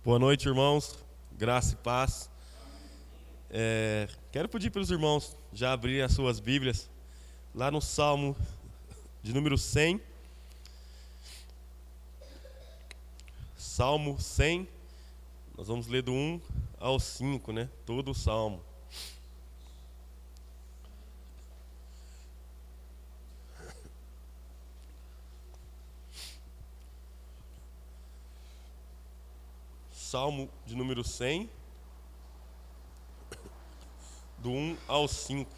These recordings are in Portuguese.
Boa noite, irmãos. Graça e paz. Quero pedir para os irmãos já abrirem as suas Bíblias lá no Salmo de número 100. Salmo 100. Nós vamos ler do 1 ao 5, né? Todo o Salmo. Salmo de número 100, do 1 ao 5.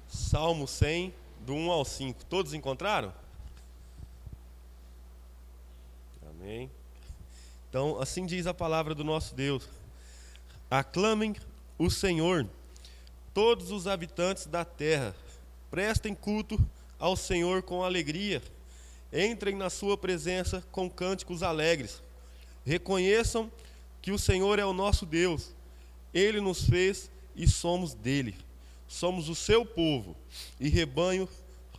Salmo 100, do 1 ao 5. Todos encontraram? Amém. Então, assim diz a palavra do nosso Deus. Aclamem o Senhor, todos os habitantes da terra. Prestem culto ao Senhor com alegria. Entrem na sua presença com cânticos alegres. Reconheçam que o Senhor é o nosso Deus. Ele nos fez e somos dele. Somos o seu povo e rebanho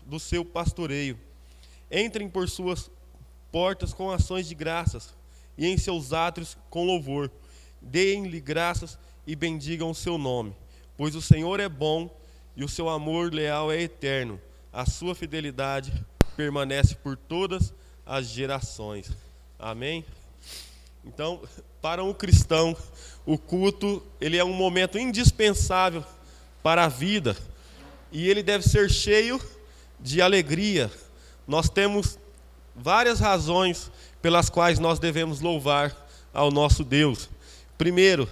do seu pastoreio. Entrem por suas portas com ações de graças e em seus átrios com louvor. Deem-lhe graças e bendigam o seu nome, pois o Senhor é bom e o seu amor leal é eterno. A sua fidelidade permanece por todas as gerações. Amém? Então, para um cristão, o culto ele é um momento indispensável para a vida e ele deve ser cheio de alegria. Nós temos várias razões pelas quais nós devemos louvar ao nosso Deus. Primeiro,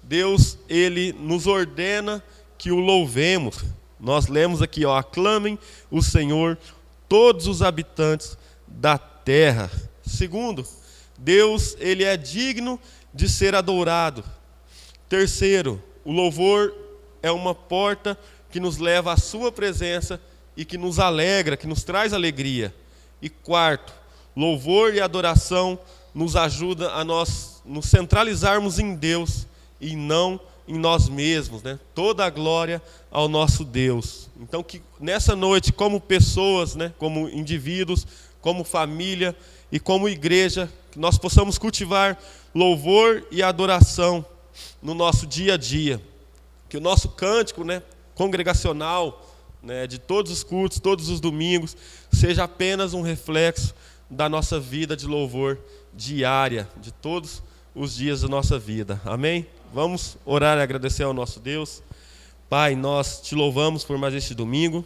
Deus, ele nos ordena que o louvemos. Nós lemos aqui, aclamem o Senhor, todos os habitantes da terra. Segundo, Deus, ele é digno de ser adorado. Terceiro, o louvor é uma porta que nos leva à sua presença e que nos alegra, que nos traz alegria. E quarto, louvor e adoração nos ajuda a nós nos centralizarmos em Deus e não em nós mesmos, né? Toda a glória ao nosso Deus. Então que nessa noite, como pessoas, né, como indivíduos, como família e como igreja, que nós possamos cultivar louvor e adoração no nosso dia a dia. Que o nosso cântico, né, congregacional, né, de todos os cultos, todos os domingos, seja apenas um reflexo da nossa vida de louvor diária, de todos os dias da nossa vida. Amém? Vamos orar e agradecer ao nosso Deus. Pai, nós te louvamos por mais este domingo.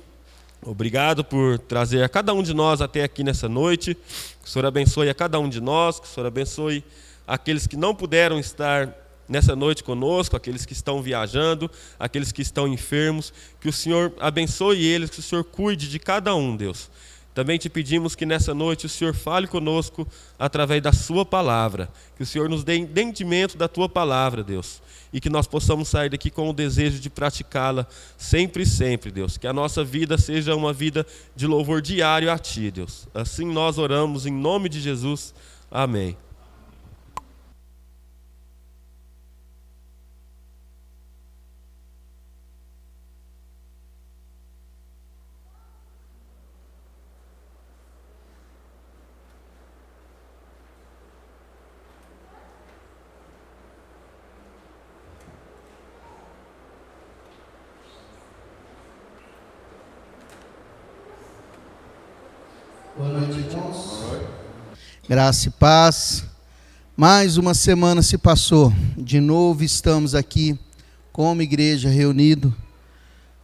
Obrigado por trazer a cada um de nós até aqui nessa noite. Que o Senhor abençoe a cada um de nós, que o Senhor abençoe aqueles que não puderam estar nessa noite conosco, aqueles que estão viajando, aqueles que estão enfermos. Que o Senhor abençoe eles, que o Senhor cuide de cada um, Deus. Também te pedimos que nessa noite o Senhor fale conosco através da sua palavra. Que o Senhor nos dê entendimento da tua palavra, Deus. E que nós possamos sair daqui com o desejo de praticá-la sempre e sempre, Deus. Que a nossa vida seja uma vida de louvor diário a ti, Deus. Assim nós oramos em nome de Jesus. Amém. Boa noite, irmãos. Graça e paz. Mais uma semana se passou. De novo estamos aqui como igreja reunido,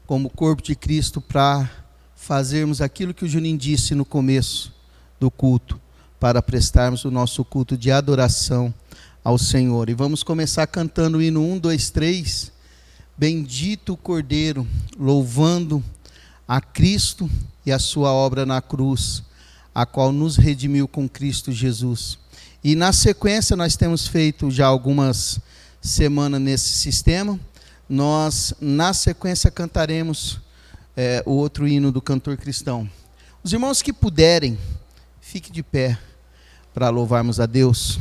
como corpo de Cristo, para fazermos aquilo que o Juninho disse no começo do culto, para prestarmos o nosso culto de adoração ao Senhor. E vamos começar cantando o hino 1, 2, 3. Bendito o Cordeiro, louvando a Cristo e a sua obra na cruz, a qual nos redimiu com Cristo Jesus. E na sequência, nós temos feito já algumas semanas nesse sistema. Nós, na sequência, cantaremos o outro hino do cantor cristão. Os irmãos que puderem, fique de pé para louvarmos a Deus.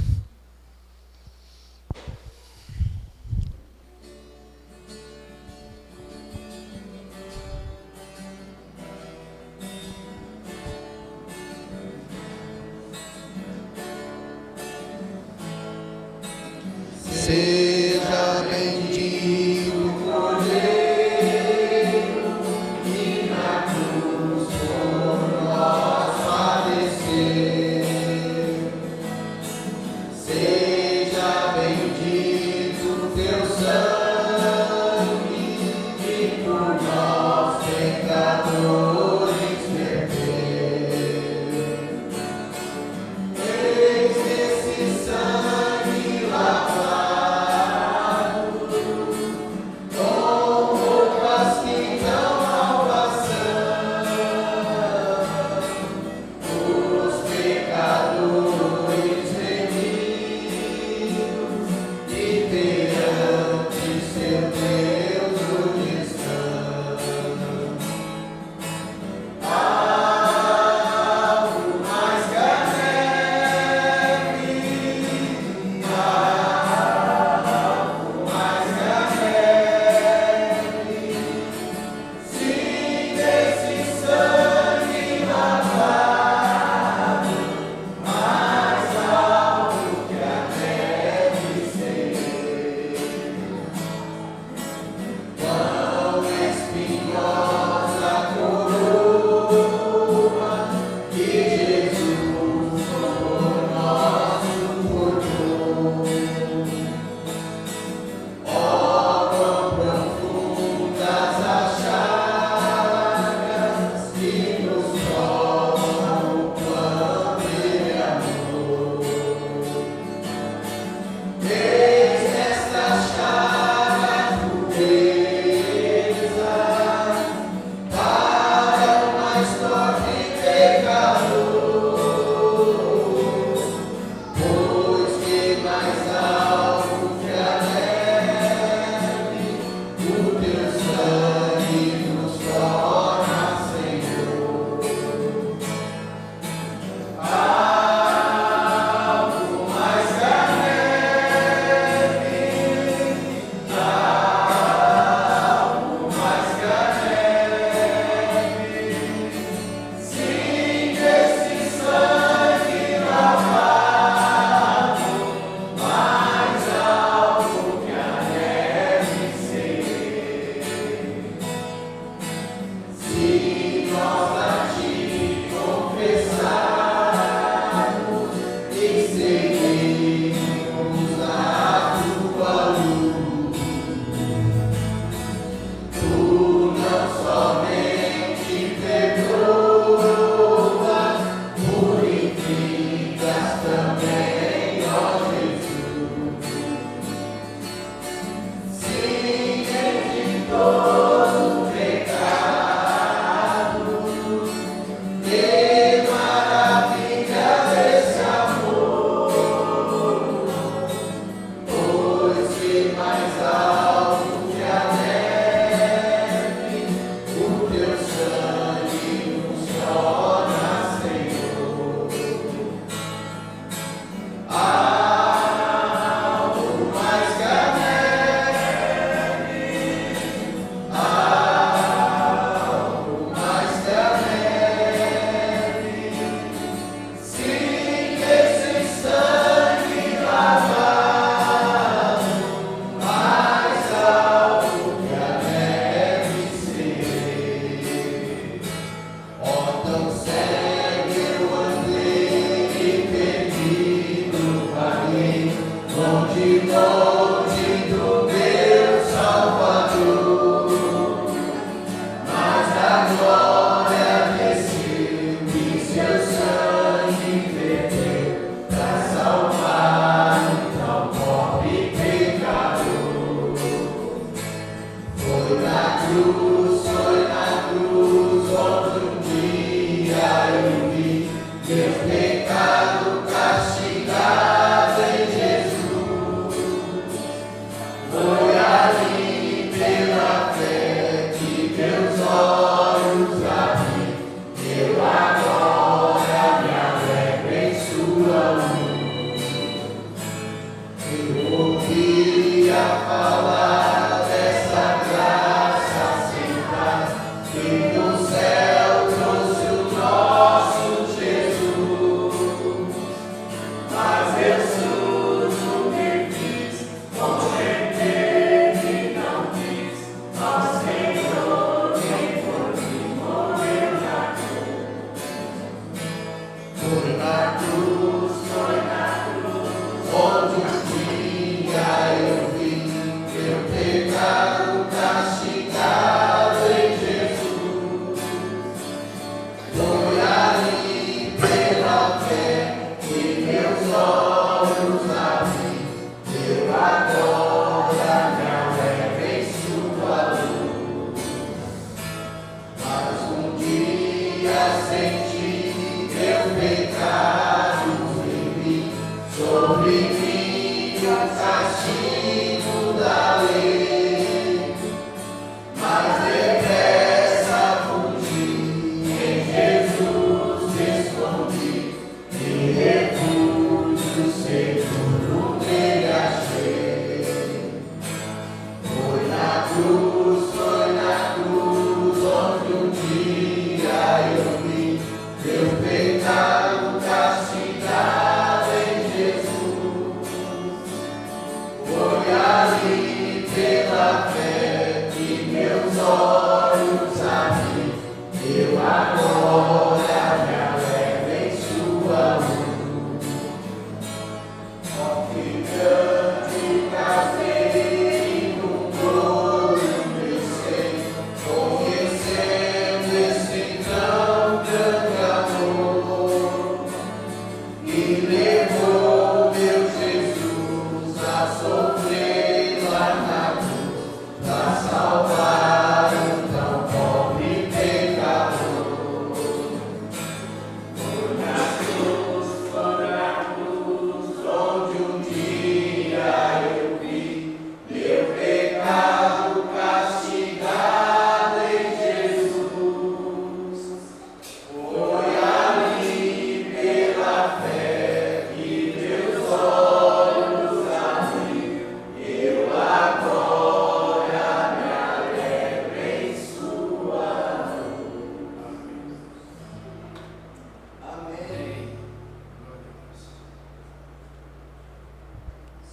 Seja bendito o Cordeiro que na cruz por nós padeceu. Seja bendito teu sangue que por nós pecadores verteu. Eis esse sangue lavado com roupas que não malvação, os pecadores remidos e perante seu Deus o descanso. Algo mais que a neve, algo mais que a neve, sim, desse sangue lavado, mais alto que a neve ser. Quão espinhosa a coroa que Jesus por nós suportou. Ó, quão profundas as chagas que nos provam o quanto Ele amou. Eis esta chaga pureza para o mais nobre pecador, pois que mais alto que a neve, o teu sangue nos torna Senhor. Algo mais que a neve, algo mais que a neve, sim, desse sangue lavado, mais alto que a neve ser. Se nós a ti confessarmos e seguirmos a tua luz, tu não somente perdoas, purificas também, ó Jesus. Sim, entre todo pecado, de maravilha desse amor, pois que mais alto que a neve, o teu sangue nos torna Senhor. Algo mais que a neve, algo mais que a neve, sim, esse sangue lavado, mais alto que a neve ser. Ó, tão cego eu andei e perdido vaguei, longe, longe do meu Salvador, mas a glória desceu e seu sangue verteu pra salvar um tão pobre pecador. Foi na cruz, outro dia eu vi meu pecado castigado em Jesus.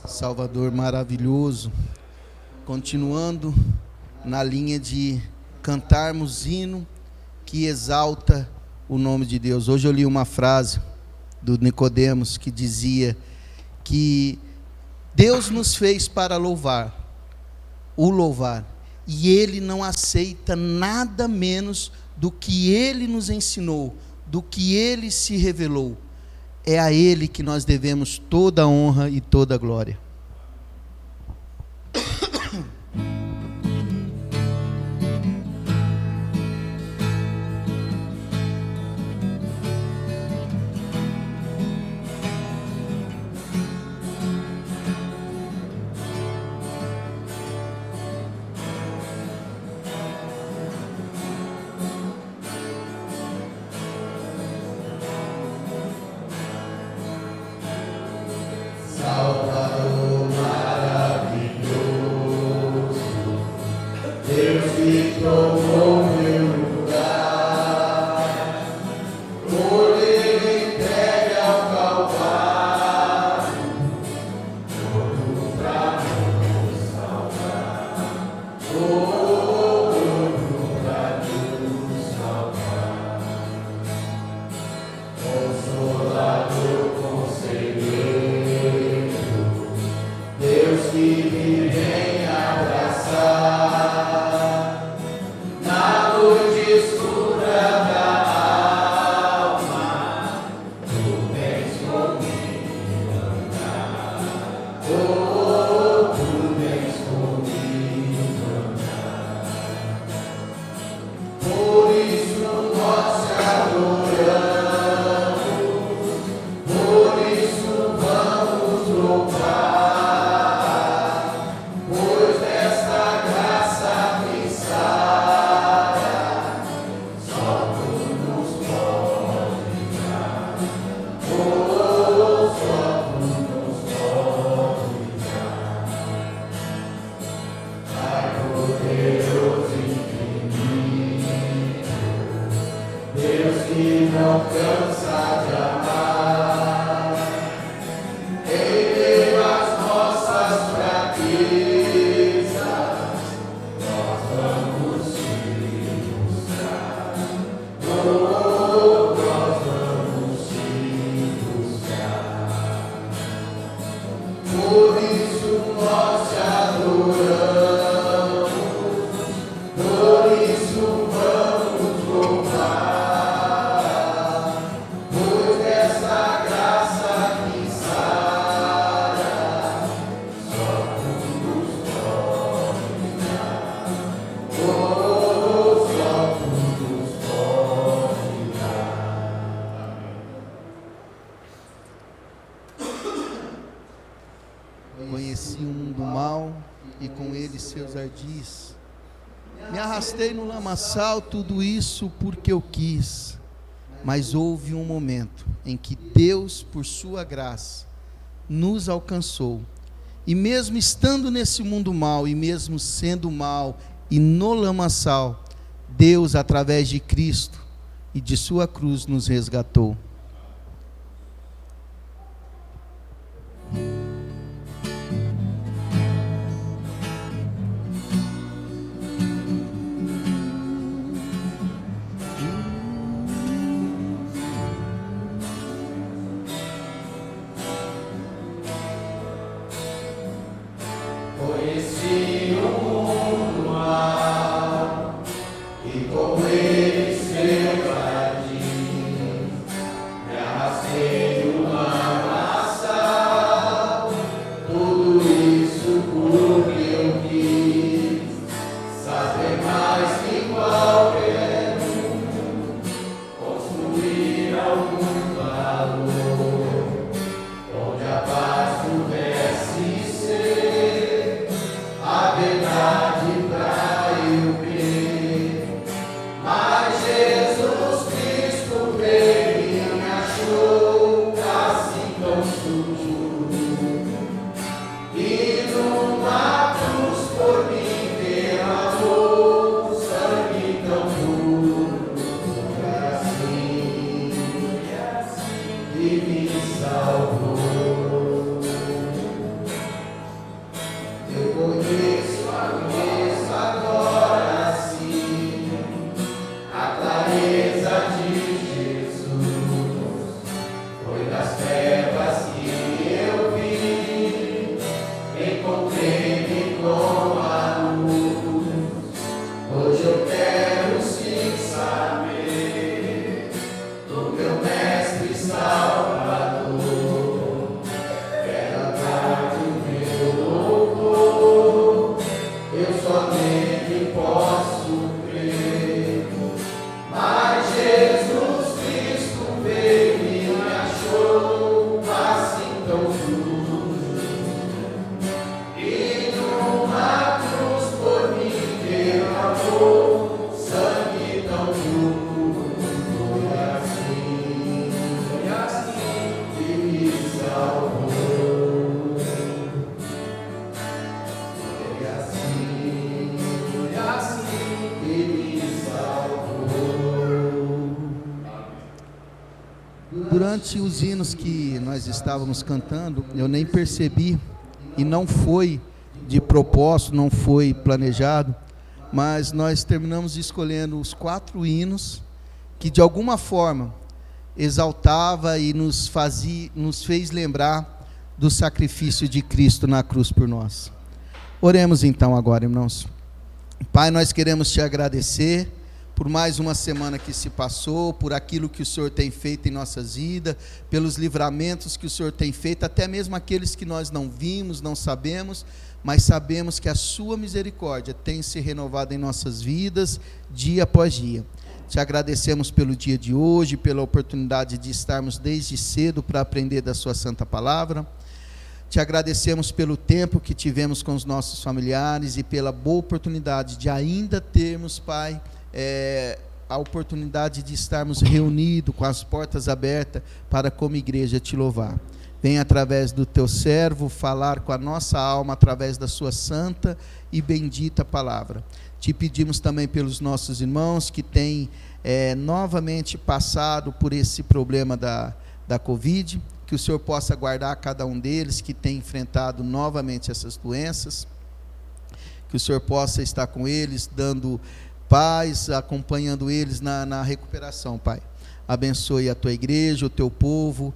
Salvador maravilhoso. Continuando na linha de cantarmos hino que exalta o nome de Deus. Hoje eu li uma frase do Nicodemos que dizia que Deus nos fez para louvar, e Ele não aceita nada menos do que Ele nos ensinou, do que Ele se revelou. É a Ele que nós devemos toda a honra e toda a glória. Salvador maravilhoso, Deus que tomou meu lugar, por Ele entregue ao Calvário, todo pra nos salvar, todo pra nos salvar, Consolador, Conselheiro, Deus que me vem abraçar na noite escura da alma, tu vens comigo andar, oh, tu vens comigo andar. Por isso nós te adoramos, por isso vamos louvar. Deus que não cansa de amar, em meio às nossas fraquezas, nós vamos te buscar, oh, nós vamos te buscar. Por isso nós te adoramos, por isso vamos louvar. Conheci o mundo mal e com ele seus ardis. Me arrastei no lamaçal, tudo isso porque eu quis. Mas houve um momento em que Deus, por sua graça, nos alcançou. E mesmo estando nesse mundo mal, e mesmo sendo mal e no lamaçal, Deus, através de Cristo e de sua cruz, nos resgatou. Conheci o mundo mal e com ele seu jardim, me arrastei no lamaçal, tudo isso porque eu quis saber mais que qualquer um, construir algum valor, onde a paz pudesse ser a verdade. durante os hinos que nós estávamos cantando, eu nem percebi, e não foi de propósito, não foi planejado, mas nós terminamos escolhendo os 4 hinos que de alguma forma exaltava e nos fez lembrar do sacrifício de Cristo na cruz por nós. Oremos então agora, irmãos. Pai, nós queremos te agradecer por mais uma semana que se passou, por aquilo que o Senhor tem feito em nossas vidas, pelos livramentos que o Senhor tem feito, até mesmo aqueles que nós não vimos, não sabemos, mas sabemos que a sua misericórdia tem se renovado em nossas vidas, dia após dia. Te agradecemos pelo dia de hoje, pela oportunidade de estarmos desde cedo para aprender da sua santa palavra. Te agradecemos pelo tempo que tivemos com os nossos familiares e pela boa oportunidade de ainda termos, Pai, a oportunidade de estarmos reunidos com as portas abertas para como igreja te louvar. Vem através do teu servo falar com a nossa alma através da sua santa e bendita palavra. Te pedimos também pelos nossos irmãos que têm novamente passado por esse problema da Covid, que o Senhor possa guardar cada um deles que tem enfrentado novamente essas doenças, que o Senhor possa estar com eles, dando paz, acompanhando eles na recuperação, Pai. Abençoe a tua igreja, o teu povo,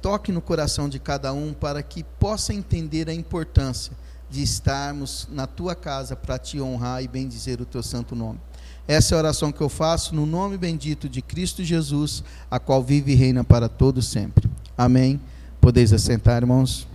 toque no coração de cada um para que possa entender a importância de estarmos na tua casa para te honrar e bendizer o teu santo nome. Essa é a oração que eu faço no nome bendito de Cristo Jesus, a qual vive e reina para todos sempre. Amém. Podeis assentar, irmãos.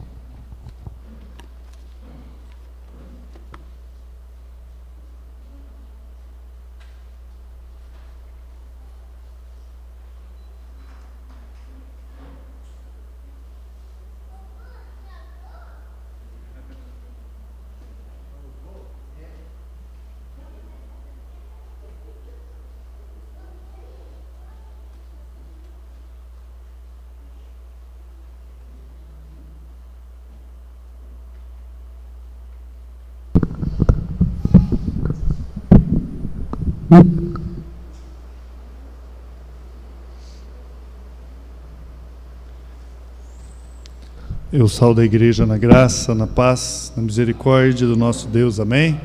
Eu saúdo a igreja na graça, na paz, na misericórdia do nosso Deus, amém?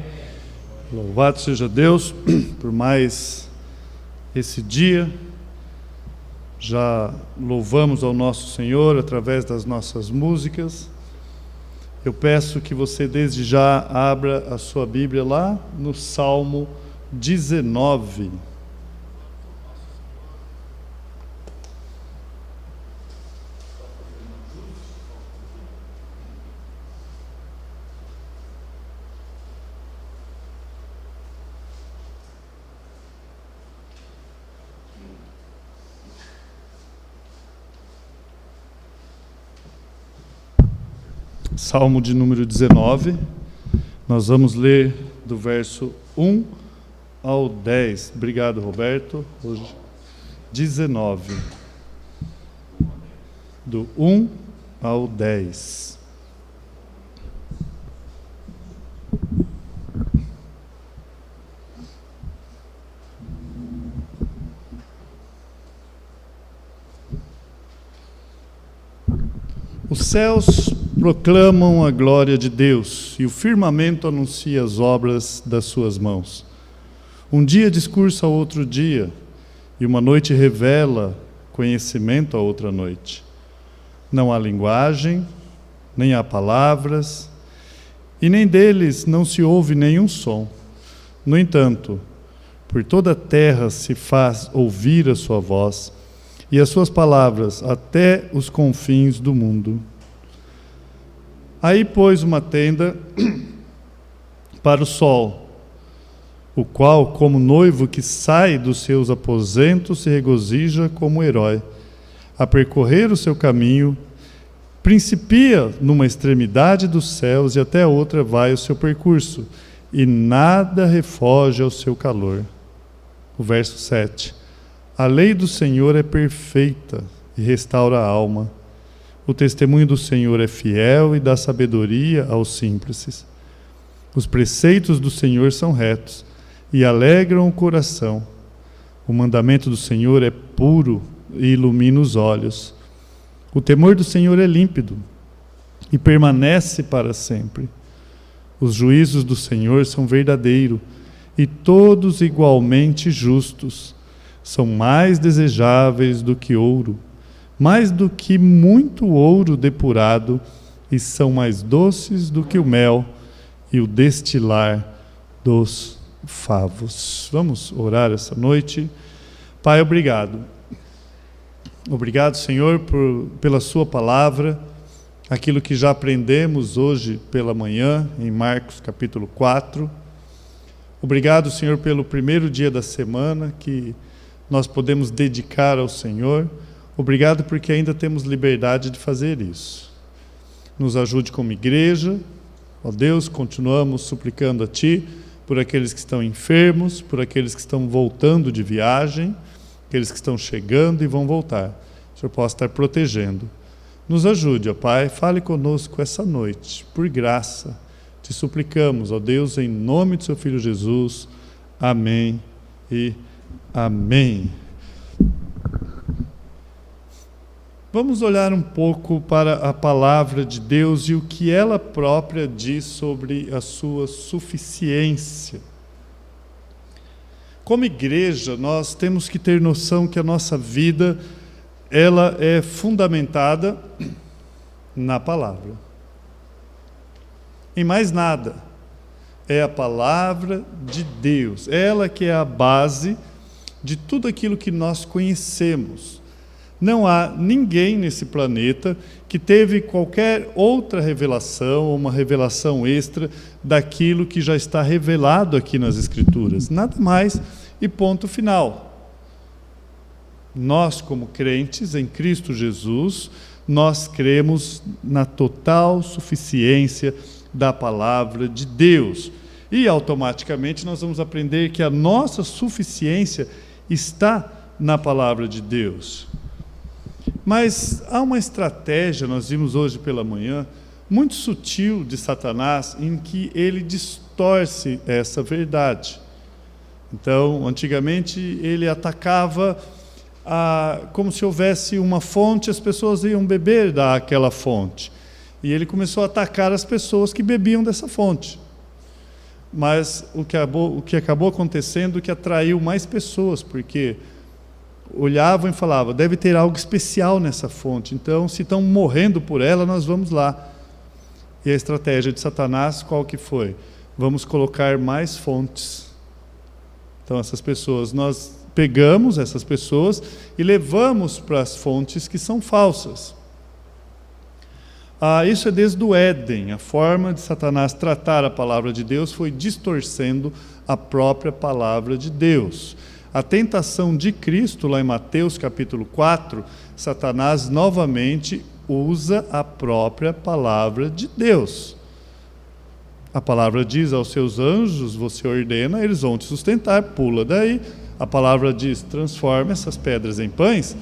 Louvado seja Deus por mais esse dia. Já louvamos ao nosso Senhor através das nossas músicas. Eu peço que você desde já abra a sua Bíblia lá no Salmo 19. Salmo de número 19, nós vamos ler do verso 1 ao 10. Obrigado, Roberto. Hoje, 19, do 1 ao 10. Os céus proclamam a glória de Deus, e o firmamento anuncia as obras das suas mãos. Um dia discursa a outro dia, e uma noite revela conhecimento a outra noite. Não há linguagem, nem há palavras, e nem deles não se ouve nenhum som. No entanto, por toda a terra se faz ouvir a sua voz, e as suas palavras até os confins do mundo. Aí pôs uma tenda para o sol, o qual, como noivo que sai dos seus aposentos, se regozija como herói. A percorrer o seu caminho, principia numa extremidade dos céus e até a outra vai o seu percurso, e nada refoge ao seu calor. O verso 7. A lei do Senhor é perfeita e restaura a alma. O testemunho do Senhor é fiel e dá sabedoria aos simples. Os preceitos do Senhor são retos e alegram o coração. O mandamento do Senhor é puro e ilumina os olhos. O temor do Senhor é límpido e permanece para sempre. Os juízos do Senhor são verdadeiros e todos igualmente justos. São mais desejáveis do que ouro, mais do que muito ouro depurado, e são mais doces do que o mel e o destilar dos favos. Vamos orar essa noite. Pai, obrigado. Obrigado, Senhor, pela sua palavra, aquilo que já aprendemos hoje pela manhã, em Marcos capítulo 4. Obrigado, Senhor, pelo primeiro dia da semana que nós podemos dedicar ao Senhor. Obrigado porque ainda temos liberdade de fazer isso. Nos ajude como igreja. Ó Deus, continuamos suplicando a Ti por aqueles que estão enfermos, por aqueles que estão voltando de viagem, aqueles que estão chegando e vão voltar. O Senhor possa estar protegendo. Nos ajude, ó Pai, fale conosco essa noite, por graça. Te suplicamos, ó Deus, em nome de Seu Filho Jesus. Amém e amém. Vamos olhar um pouco para a palavra de Deus e o que ela própria diz sobre a sua suficiência. Como igreja, nós temos que ter noção que a nossa vida, ela é fundamentada na palavra. Em mais nada, é a palavra de Deus, ela que é a base de tudo aquilo que nós conhecemos. Não há ninguém nesse planeta que teve qualquer outra revelação, ou uma revelação extra daquilo que já está revelado aqui nas Escrituras. Nada mais e ponto final. Nós, como crentes em Cristo Jesus, nós cremos na total suficiência da palavra de Deus. E automaticamente nós vamos aprender que a nossa suficiência está na palavra de Deus. Mas há uma estratégia, nós vimos hoje pela manhã, muito sutil de Satanás, em que ele distorce essa verdade. Então, antigamente, ele atacava como se houvesse uma fonte, as pessoas iam beber daquela fonte. E ele começou a atacar as pessoas que bebiam dessa fonte. Mas o que acabou acontecendo é que atraiu mais pessoas, porque olhavam e falavam, deve ter algo especial nessa fonte, então se estão morrendo por ela, nós vamos lá. E a estratégia de Satanás, qual que foi? Vamos colocar mais fontes. Então essas pessoas, nós pegamos essas pessoas e levamos para as fontes que são falsas. Isso é desde o Éden, a forma de Satanás tratar a palavra de Deus foi distorcendo a própria palavra de Deus. A tentação de Cristo, lá em Mateus capítulo 4, Satanás novamente usa a própria palavra de Deus. A palavra diz aos seus anjos, você ordena, eles vão te sustentar, pula daí. A palavra diz, transforma essas pedras em pães.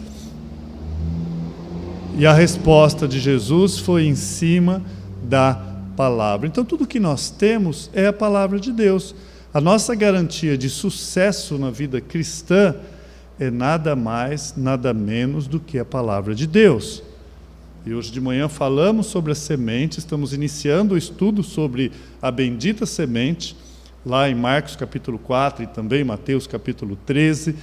E a resposta de Jesus foi em cima da palavra. Então tudo que nós temos é a palavra de Deus. A nossa garantia de sucesso na vida cristã é nada mais, nada menos do que a palavra de Deus. E hoje de manhã falamos sobre a semente, estamos iniciando o estudo sobre a bendita semente, lá em Marcos capítulo 4 e também Mateus capítulo 13,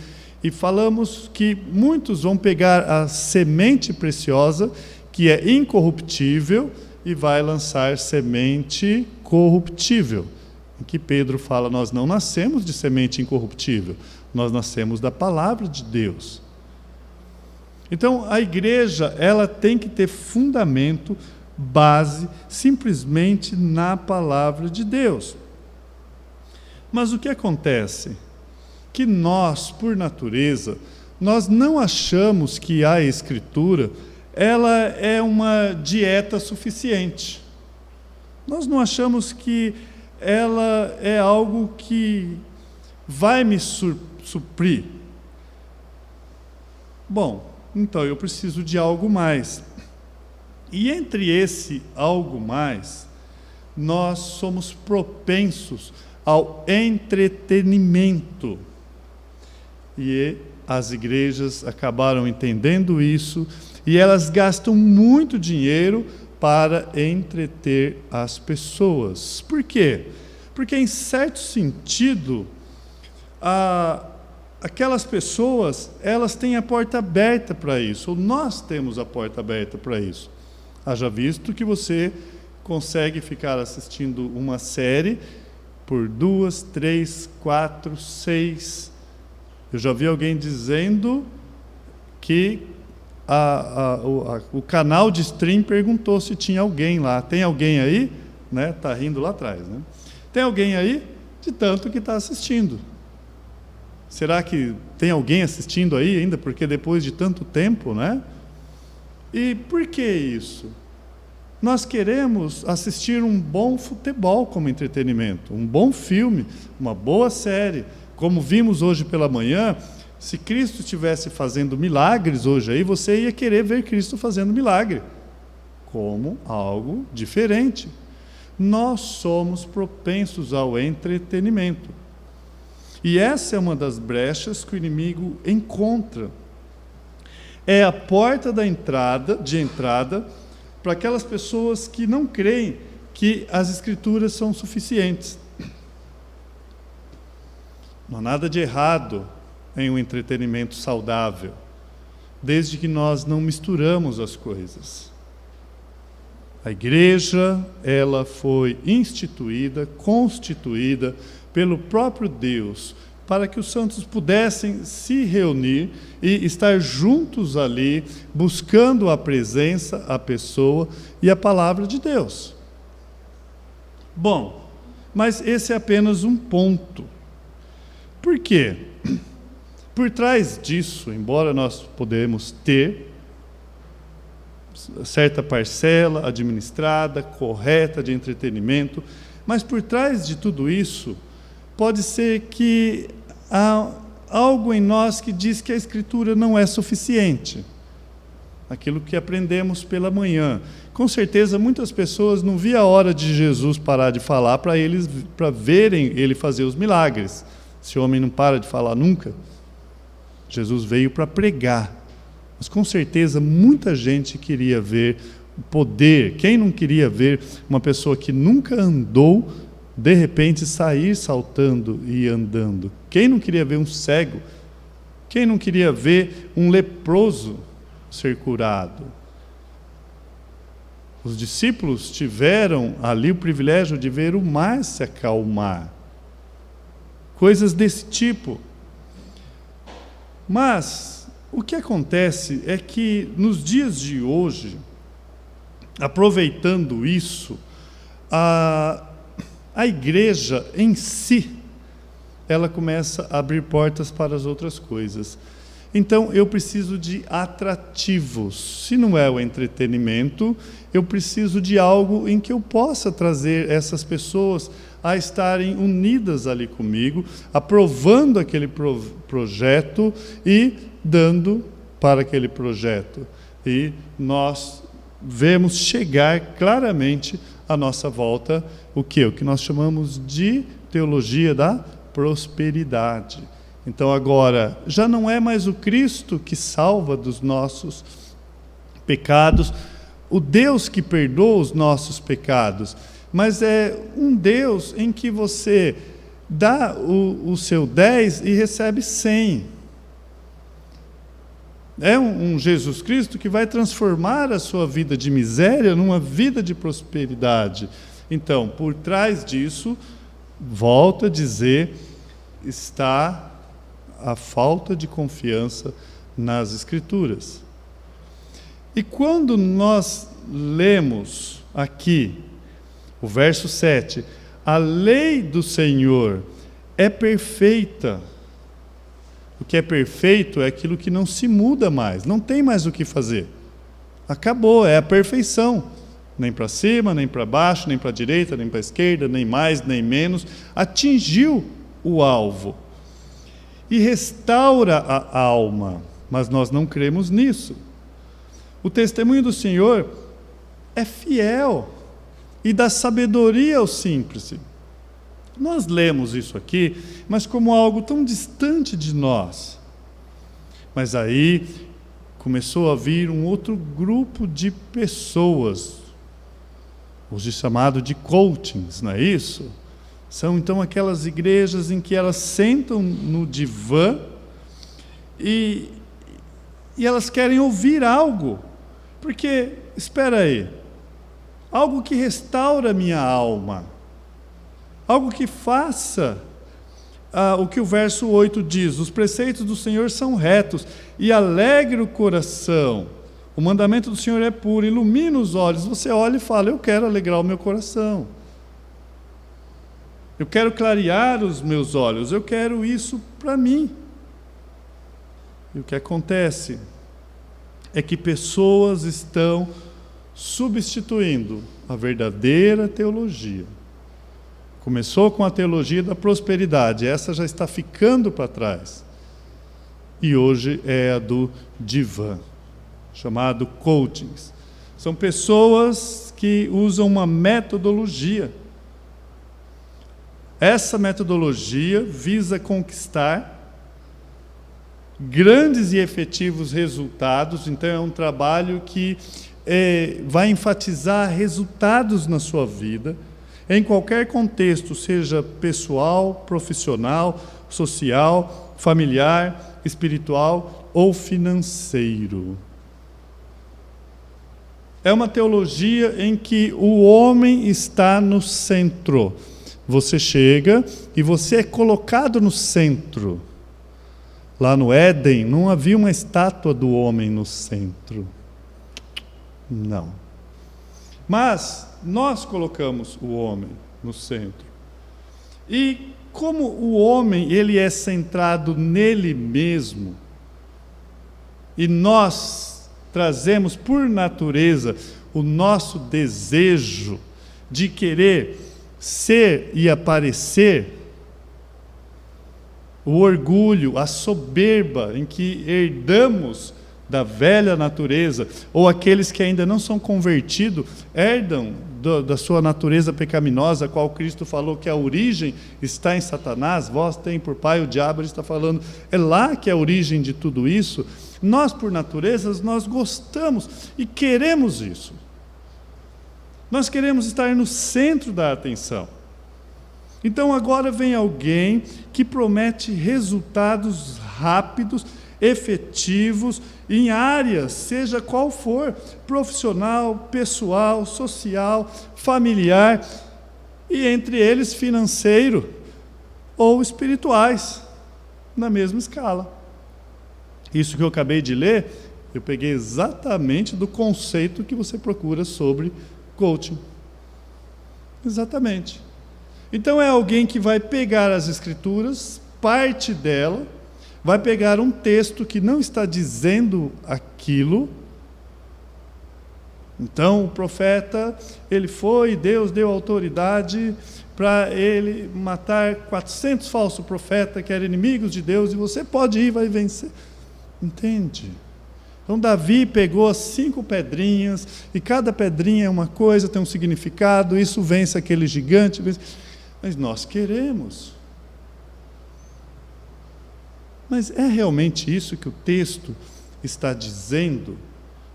e falamos que muitos vão pegar a semente preciosa, que é incorruptível, e vai lançar semente corruptível. Em que Pedro fala, nós não nascemos de semente incorruptível, nós nascemos da palavra de Deus. Então, a igreja, ela tem que ter fundamento, base, simplesmente na palavra de Deus. Mas o que acontece? Que nós, por natureza, nós não achamos que a Escritura, ela é uma dieta suficiente. Nós não achamos que ela é algo que vai me suprir. Bom, então eu preciso de algo mais. E entre esse algo mais, nós somos propensos ao entretenimento. E as igrejas acabaram entendendo isso e elas gastam muito dinheiro para entreter as pessoas. Por quê? Porque, em certo sentido, aquelas pessoas, elas têm a porta aberta para isso, ou nós temos a porta aberta para isso. Haja visto que você consegue ficar assistindo uma série por 2, 3, 4, 6. Eu já vi alguém dizendo que o canal de stream perguntou se tinha alguém lá. Tem alguém aí? Né? Tá rindo lá atrás, né? Tem alguém aí? De tanto que está assistindo. Será que tem alguém assistindo aí ainda? Porque depois de tanto tempo, né? E por que isso? Nós queremos assistir um bom futebol como entretenimento, um bom filme, uma boa série. Como vimos hoje pela manhã, se Cristo estivesse fazendo milagres hoje aí, você ia querer ver Cristo fazendo milagre, como algo diferente. Nós somos propensos ao entretenimento. E essa é uma das brechas que o inimigo encontra. É a porta de entrada para aquelas pessoas que não creem que as Escrituras são suficientes. Não há nada de errado em um entretenimento saudável, desde que nós não misturamos as coisas. A igreja, ela foi instituída, constituída pelo próprio Deus, para que os santos pudessem se reunir e estar juntos ali, buscando a presença, a pessoa e a palavra de Deus. Bom, mas esse é apenas um ponto. Por quê? Por trás disso, embora nós podemos ter certa parcela administrada, correta de entretenimento, mas por trás de tudo isso, pode ser que há algo em nós que diz que a Escritura não é suficiente. Aquilo que aprendemos pela manhã. Com certeza, muitas pessoas não viam a hora de Jesus parar de falar para verem ele fazer os milagres. Esse homem não para de falar nunca. Jesus veio para pregar. Mas com certeza, muita gente queria ver o poder. Quem não queria ver uma pessoa que nunca andou, de repente sair saltando e andando? Quem não queria ver um cego? Quem não queria ver um leproso ser curado? Os discípulos tiveram ali o privilégio de ver o mar se acalmar. Coisas desse tipo. Mas o que acontece é que nos dias de hoje, aproveitando isso, a igreja em si, ela começa a abrir portas para as outras coisas. Então, eu preciso de atrativos. Se não é o entretenimento, eu preciso de algo em que eu possa trazer essas pessoas a estarem unidas ali comigo, aprovando aquele projeto e dando para aquele projeto. E nós vemos chegar claramente à nossa volta o que nós chamamos de teologia da prosperidade. Então agora, já não é mais o Cristo que salva dos nossos pecados, o Deus que perdoa os nossos pecados, mas é um Deus em que você dá o seu 10 e recebe 100. É um Jesus Cristo que vai transformar a sua vida de miséria numa vida de prosperidade. Então, por trás disso, volto a dizer, está a falta de confiança nas Escrituras. E quando nós lemos aqui o verso 7, a lei do Senhor é perfeita. O que é perfeito é aquilo que não se muda mais, não tem mais o que fazer. Acabou, é a perfeição. Nem para cima, nem para baixo, nem para a direita, nem para a esquerda, nem mais, nem menos. Atingiu o alvo. E restaura a alma, mas nós não cremos nisso. O testemunho do Senhor é fiel e dá sabedoria ao simples. Nós lemos isso aqui, mas como algo tão distante de nós. Mas aí começou a vir um outro grupo de pessoas, hoje chamado de coachings, não é isso? São então aquelas igrejas em que elas sentam no divã e elas querem ouvir algo, porque, espera aí, algo que restaura a minha alma, algo que faça o que o verso 8 diz: os preceitos do Senhor são retos e alegra o coração, o mandamento do Senhor é puro, ilumina os olhos. Você olha e fala: eu quero alegrar o meu coração, eu quero clarear os meus olhos, eu quero isso para mim. E o que acontece é que pessoas estão substituindo a verdadeira teologia. Começou com a teologia da prosperidade, essa já está ficando para trás. E hoje é a do divã, chamado coachings. São pessoas que usam uma metodologia. Essa metodologia visa conquistar grandes e efetivos resultados. Então é um trabalho que vai enfatizar resultados na sua vida, em qualquer contexto, seja pessoal, profissional, social, familiar, espiritual ou financeiro. É uma teologia em que o homem está no centro. Você chega e você é colocado no centro. Lá no Éden não havia uma estátua do homem no centro. Não. Mas nós colocamos o homem no centro. E como o homem ele é centrado nele mesmo, e nós trazemos por natureza o nosso desejo de querer ser e aparecer, o orgulho, a soberba em que herdamos da velha natureza, ou aqueles que ainda não são convertidos, herdam da sua natureza pecaminosa, a qual Cristo falou que a origem está em Satanás, vós tem por pai o diabo. Ele está falando, é lá que é a origem de tudo isso. Nós, por natureza, nós gostamos e queremos isso. Nós queremos estar no centro da atenção. Então agora vem alguém que promete resultados rápidos, efetivos, em áreas, seja qual for, profissional, pessoal, social, familiar, e entre eles financeiro ou espirituais, na mesma escala. Isso que eu acabei de ler, eu peguei exatamente do conceito que você procura sobre coaching. Exatamente. Então é alguém que vai pegar as Escrituras, parte dela, vai pegar um texto que não está dizendo aquilo. Então o profeta, ele foi, Deus deu autoridade para ele matar 400 falsos profetas que eram inimigos de Deus, e você pode ir, vai vencer. Entende? Então Davi pegou as 5 pedrinhas, e cada pedrinha é uma coisa, tem um significado, isso vence aquele gigante, mas nós queremos. Mas é realmente isso que o texto está dizendo?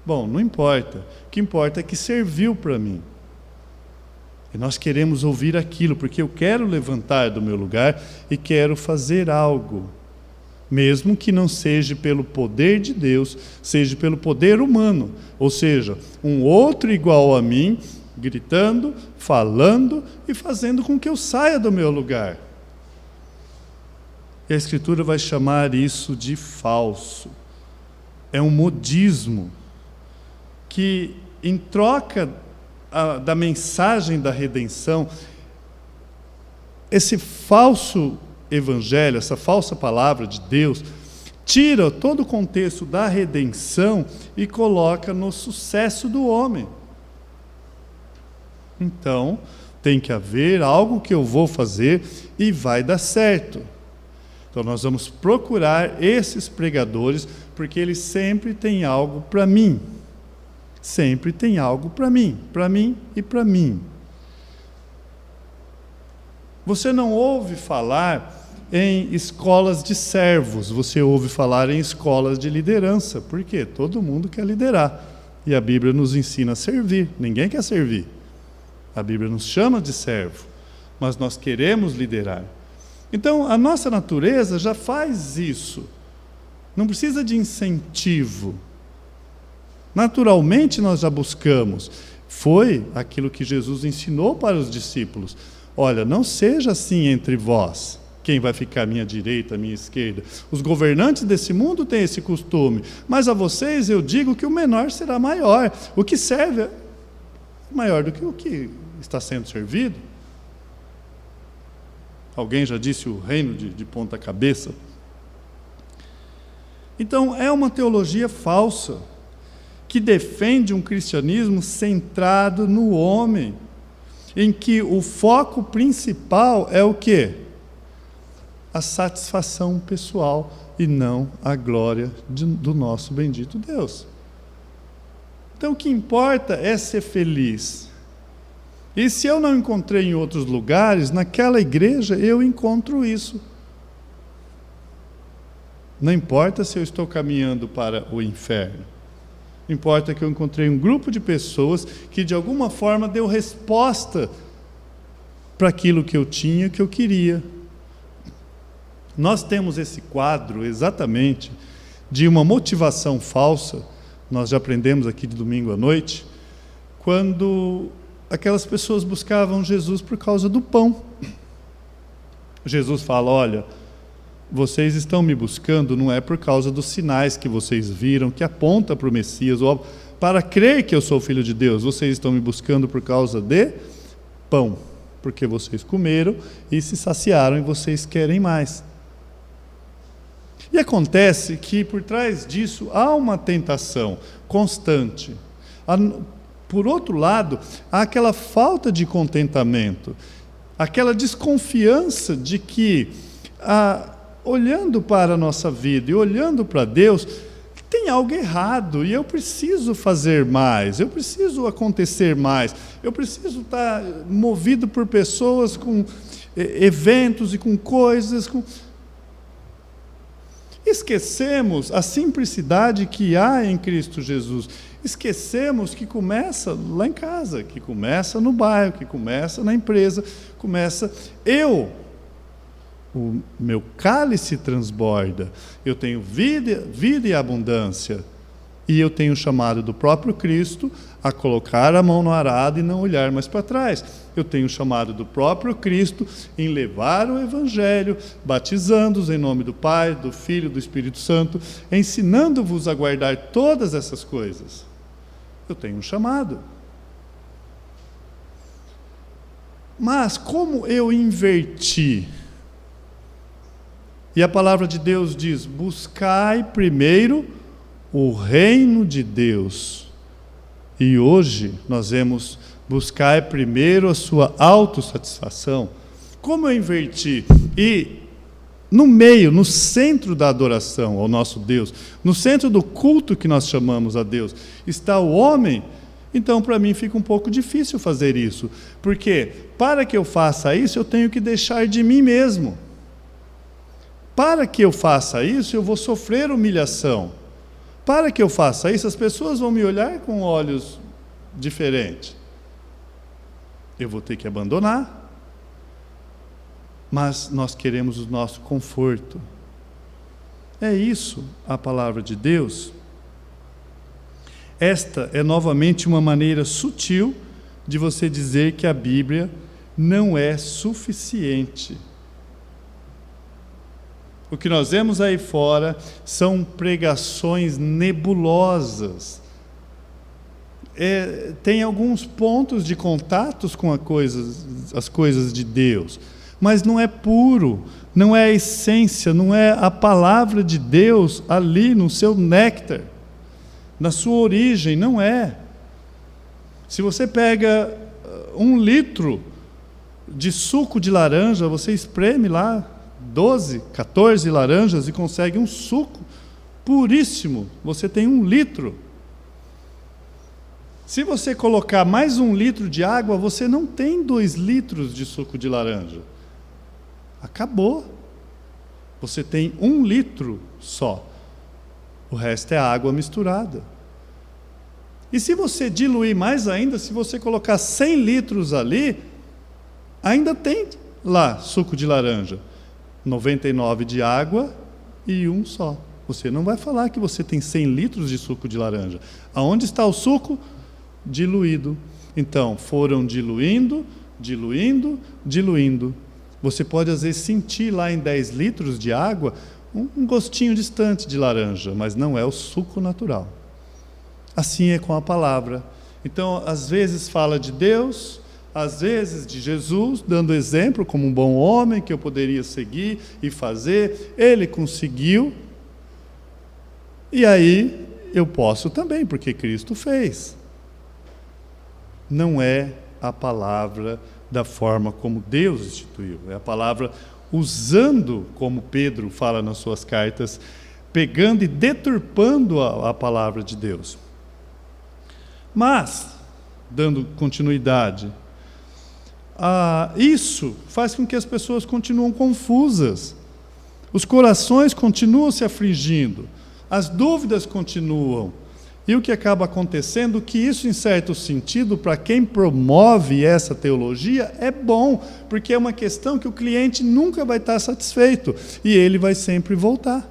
Bom, não importa. O que importa é que serviu para mim. E nós queremos ouvir aquilo, porque eu quero levantar do meu lugar e quero fazer algo. Mesmo que não seja pelo poder de Deus, seja pelo poder humano. Ou seja, um outro igual a mim, gritando, falando e fazendo com que eu saia do meu lugar. E a Escritura vai chamar isso de falso. É um modismo que, em troca da mensagem da redenção, esse falso evangelho, essa falsa palavra de Deus, tira todo o contexto da redenção e coloca no sucesso do homem. Então, tem que haver algo que eu vou fazer e vai dar certo. Então nós vamos procurar esses pregadores, porque eles sempre têm algo para mim. Sempre tem algo para mim e para mim. Você não ouve falar em escolas de servos, você ouve falar em escolas de liderança. Por quê? Todo mundo quer liderar. E a Bíblia nos ensina a servir. Ninguém quer servir. A Bíblia nos chama de servo, mas nós queremos liderar. Então, a nossa natureza já faz isso. Não precisa de incentivo. Naturalmente nós já buscamos. Foi aquilo que Jesus ensinou para os discípulos. Olha, não seja assim entre vós. Quem vai ficar à minha direita, à minha esquerda? Os governantes desse mundo têm esse costume. Mas a vocês eu digo que o menor será maior. O que serve é maior do que o que está sendo servido. Alguém já disse o reino de ponta cabeça. Então, é uma teologia falsa, que defende um cristianismo centrado no homem, em que o foco principal é o quê? A satisfação pessoal e não a glória do nosso bendito Deus. Então, o que importa é ser feliz. E se eu não encontrei em outros lugares, naquela igreja eu encontro isso. Não importa se eu estou caminhando para o inferno. Importa que eu encontrei um grupo de pessoas que de alguma forma deu resposta para aquilo que eu tinha, que eu queria. Nós temos esse quadro exatamente de uma motivação falsa, nós já aprendemos aqui de domingo à noite, quando aquelas pessoas buscavam Jesus por causa do pão. Jesus fala, olha, vocês estão me buscando não é por causa dos sinais que vocês viram, que aponta para o Messias, ou para crer que eu sou filho de Deus. Vocês estão me buscando por causa de pão, porque vocês comeram e se saciaram e vocês querem mais. E acontece que por trás disso há uma tentação constante. Por outro lado, há aquela falta de contentamento, aquela desconfiança de que olhando para a nossa vida e olhando para Deus, tem algo errado e eu preciso fazer mais, eu preciso acontecer mais, eu preciso estar movido por pessoas com eventos e com coisas. Esquecemos a simplicidade que há em Cristo Jesus. Esquecemos que começa lá em casa, que começa no bairro, que começa na empresa, o meu cálice transborda, eu tenho vida e abundância, e eu tenho o chamado do próprio Cristo a colocar a mão no arado e não olhar mais para trás. Eu tenho o chamado do próprio Cristo em levar o Evangelho, batizando-os em nome do Pai, do Filho e do Espírito Santo, ensinando-vos a guardar todas essas coisas. Eu tenho um chamado. Mas como eu inverti? E a palavra de Deus diz, buscai primeiro o reino de Deus. E hoje nós vemos, buscai primeiro a sua autossatisfação. Como eu inverti? E no meio, no centro da adoração ao nosso Deus, no centro do culto que nós chamamos a Deus, está o homem. Então, para mim, fica um pouco difícil fazer isso. Porque, para que eu faça isso, eu tenho que deixar de mim mesmo. Para que eu faça isso, eu vou sofrer humilhação. Para que eu faça isso, as pessoas vão me olhar com olhos diferentes. Eu vou ter que abandonar. Mas nós queremos o nosso conforto. É isso a palavra de Deus. Esta é novamente uma maneira sutil de você dizer que a Bíblia não é suficiente. O que nós vemos aí fora são pregações nebulosas. Tem alguns pontos de contatos com as coisas de Deus, mas não é puro, não é a essência, não é a palavra de Deus ali no seu néctar, na sua origem, não é. Se você pega 1 litro de suco de laranja, você espreme lá 12, 14 laranjas e consegue um suco puríssimo. Você tem 1 litro. Se você colocar mais 1 litro de água, você não tem 2 litros de suco de laranja. Acabou. você tem 1 litro só. O resto é água misturada. E se você diluir mais ainda, se você colocar 100 litros ali, ainda tem lá suco de laranja. 99 de água e 1 só. Você não vai falar que você tem 100 litros de suco de laranja. Aonde está o suco? Diluído. Então, foram diluindo, diluindo, diluindo. Você pode, às vezes, sentir lá em 10 litros de água um gostinho distante de laranja, mas não é o suco natural. Assim é com a palavra. Então, às vezes fala de Deus, às vezes de Jesus, dando exemplo como um bom homem que eu poderia seguir e fazer. Ele conseguiu, e aí eu posso também, porque Cristo fez. Não é a palavra da forma como Deus instituiu, é a palavra usando, como Pedro fala nas suas cartas, pegando e deturpando a palavra de Deus. Mas, dando continuidade, isso faz com que as pessoas continuem confusas, os corações continuam se afligindo, as dúvidas continuam. E o que acaba acontecendo, que isso, em certo sentido, para quem promove essa teologia, é bom, porque é uma questão que o cliente nunca vai estar satisfeito, e ele vai sempre voltar.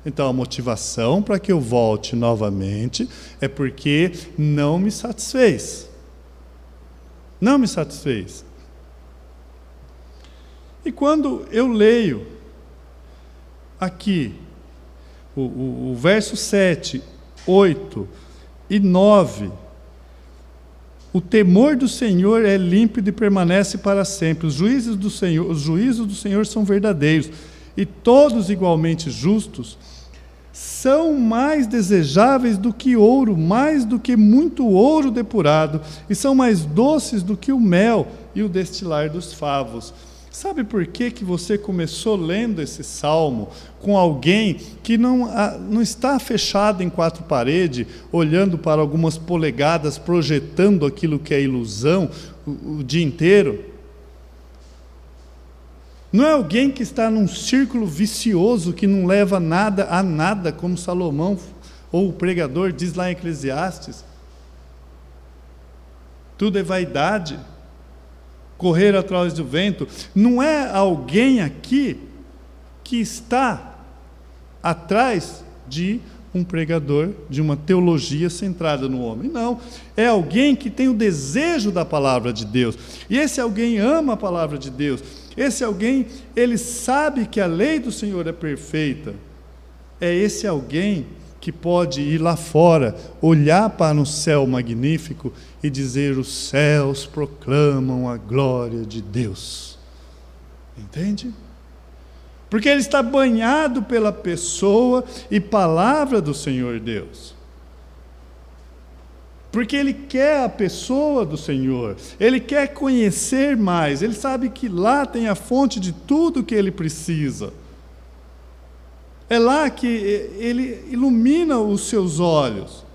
Então, a motivação para que eu volte novamente é porque não me satisfez. Não me satisfez. E quando eu leio aqui o verso 7, 8 e 9, o temor do Senhor é límpido e permanece para sempre. Os juízos do Senhor são verdadeiros, e todos igualmente justos. São mais desejáveis do que ouro, mais do que muito ouro depurado, e são mais doces do que o mel e o destilar dos favos. Sabe por que você começou lendo esse salmo com alguém que não está fechado em 4 paredes, olhando para algumas polegadas, projetando aquilo que é ilusão o dia inteiro? Não é alguém que está num círculo vicioso que não leva nada a nada, como Salomão ou o pregador diz lá em Eclesiastes. Tudo é vaidade, correr atrás do vento. Não é alguém aqui que está atrás de um pregador, de uma teologia centrada no homem. Não, é alguém que tem o desejo da palavra de Deus. E esse alguém ama a palavra de Deus. Esse alguém, ele sabe que a lei do Senhor é perfeita. É esse alguém que pode ir lá fora, olhar para um céu magnífico e dizer: os céus proclamam a glória de Deus. Entende? Porque ele está banhado pela pessoa e palavra do Senhor Deus. Porque ele quer a pessoa do Senhor, ele quer conhecer mais, ele sabe que lá tem a fonte de tudo que ele precisa. É lá que ele ilumina os seus olhos,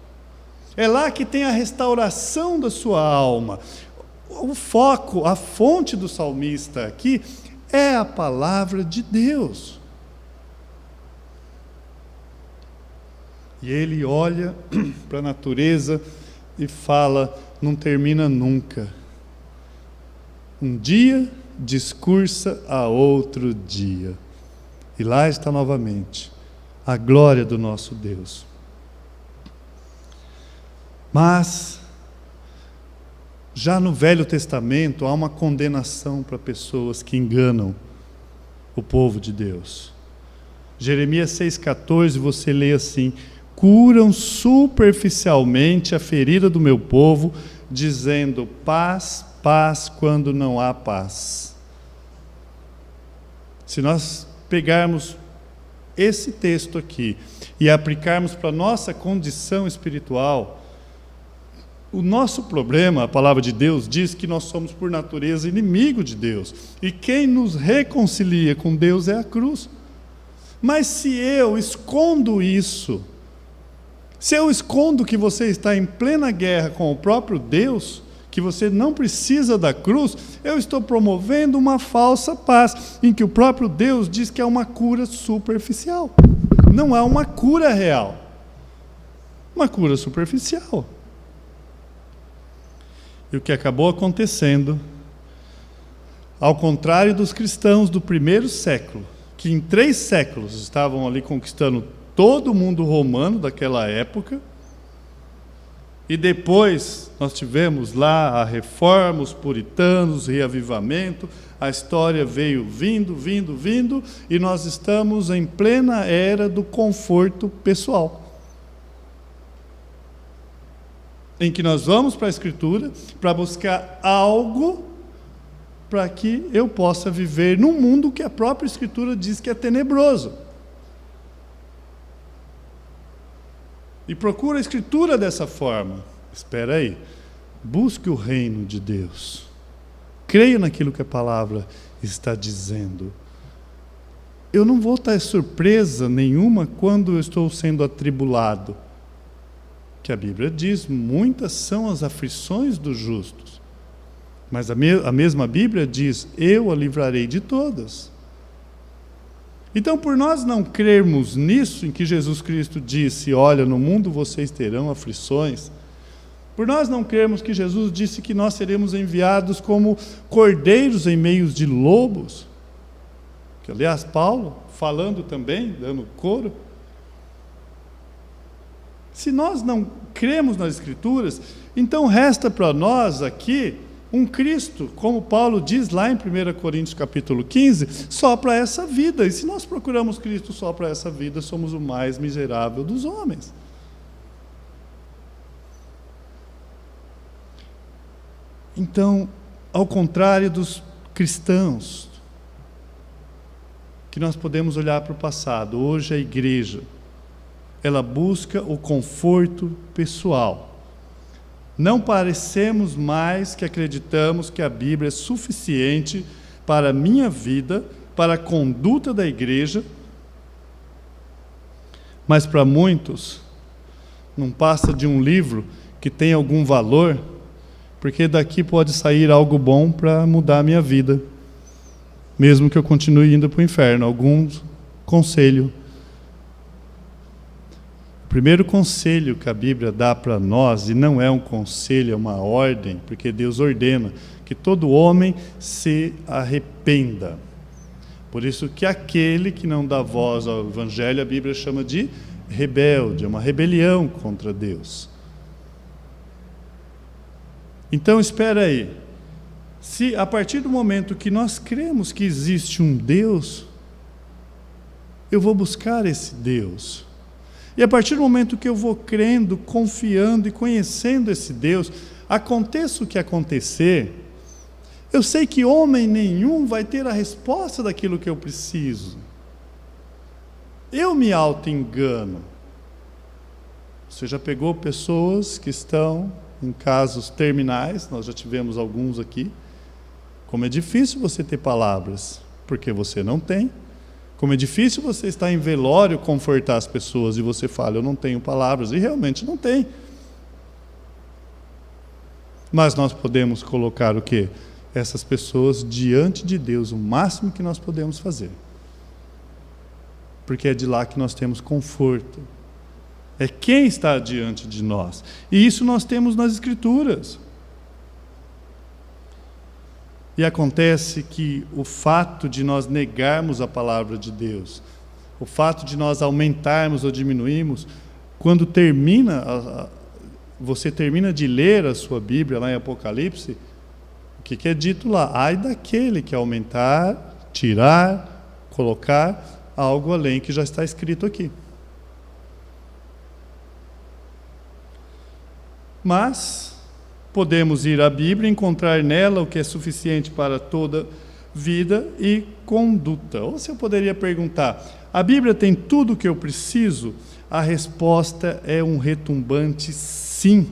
é lá que tem a restauração da sua alma. O foco, a fonte do salmista aqui é a palavra de Deus. E ele olha para a natureza e fala: não termina nunca. Um dia discursa a outro dia. E lá está novamente a glória do nosso Deus. Mas, já no Velho Testamento, há uma condenação para pessoas que enganam o povo de Deus. Jeremias 6,14, você lê assim: curam superficialmente a ferida do meu povo, dizendo paz, paz, quando não há paz. Se nós pegarmos esse texto aqui e aplicarmos para a nossa condição espiritual, o nosso problema, a palavra de Deus diz que nós somos por natureza inimigo de Deus, e quem nos reconcilia com Deus é a cruz. Mas se eu escondo isso, se eu escondo que você está em plena guerra com o próprio Deus, que você não precisa da cruz, eu estou promovendo uma falsa paz, em que o próprio Deus diz que é uma cura superficial. Não é uma cura real. Uma cura superficial. E o que acabou acontecendo, ao contrário dos cristãos do primeiro século, que em 3 séculos estavam ali conquistando todo o mundo romano daquela época, e depois nós tivemos lá a reforma, os puritanos, o reavivamento, a história veio vindo, e nós estamos em plena era do conforto pessoal. Em que nós vamos para a Escritura para buscar algo para que eu possa viver num mundo que a própria Escritura diz que é tenebroso. E procura a Escritura dessa forma. Espera aí, busque o reino de Deus. Creia naquilo que a palavra está dizendo. Eu não vou ter surpresa nenhuma quando eu estou sendo atribulado. Que a Bíblia diz, muitas são as aflições dos justos. Mas a mesma Bíblia diz, eu a livrarei de todas. Então, por nós não crermos nisso, em que Jesus Cristo disse, olha, no mundo vocês terão aflições, por nós não crermos que Jesus disse que nós seremos enviados como cordeiros em meios de lobos, que aliás Paulo, falando também, dando coro, se nós não cremos nas Escrituras, então resta para nós aqui um Cristo, como Paulo diz lá em 1 Coríntios capítulo 15, só para essa vida. E se nós procuramos Cristo só para essa vida, somos o mais miserável dos homens. Então, ao contrário dos cristãos, que nós podemos olhar para o passado, hoje a igreja, ela busca o conforto pessoal. Não parecemos mais que acreditamos que a Bíblia é suficiente para a minha vida, para a conduta da igreja, mas para muitos não passa de um livro que tem algum valor, porque daqui pode sair algo bom para mudar a minha vida, mesmo que eu continue indo para o inferno. Algum conselho. O primeiro conselho que a Bíblia dá para nós, e não é um conselho, é uma ordem, porque Deus ordena que todo homem se arrependa. Por isso que aquele que não dá voz ao Evangelho, a Bíblia chama de rebelde, é uma rebelião contra Deus. Então, espera aí. Se a partir do momento que nós cremos que existe um Deus, eu vou buscar esse Deus. E a partir do momento que eu vou crendo, confiando e conhecendo esse Deus, aconteça o que acontecer, eu sei que homem nenhum vai ter a resposta daquilo que eu preciso. Eu me auto-engano. Você já pegou pessoas que estão em casos terminais, nós já tivemos alguns aqui, como é difícil você ter palavras, porque você não tem. Como é difícil você estar em velório, confortar as pessoas, e você fala, eu não tenho palavras, e realmente não tem. Mas nós podemos colocar o quê? Essas pessoas diante de Deus, o máximo que nós podemos fazer. Porque é de lá que nós temos conforto. É quem está diante de nós. E isso nós temos nas Escrituras. E acontece que o fato de nós negarmos a palavra de Deus, o fato de nós aumentarmos ou diminuirmos, quando você termina de ler a sua Bíblia lá em Apocalipse, o que é dito lá? Ai daquele que aumentar, tirar, colocar algo além que já está escrito aqui. Mas podemos ir à Bíblia e encontrar nela o que é suficiente para toda vida e conduta. Ou se eu poderia perguntar, a Bíblia tem tudo o que eu preciso? A resposta é um retumbante sim.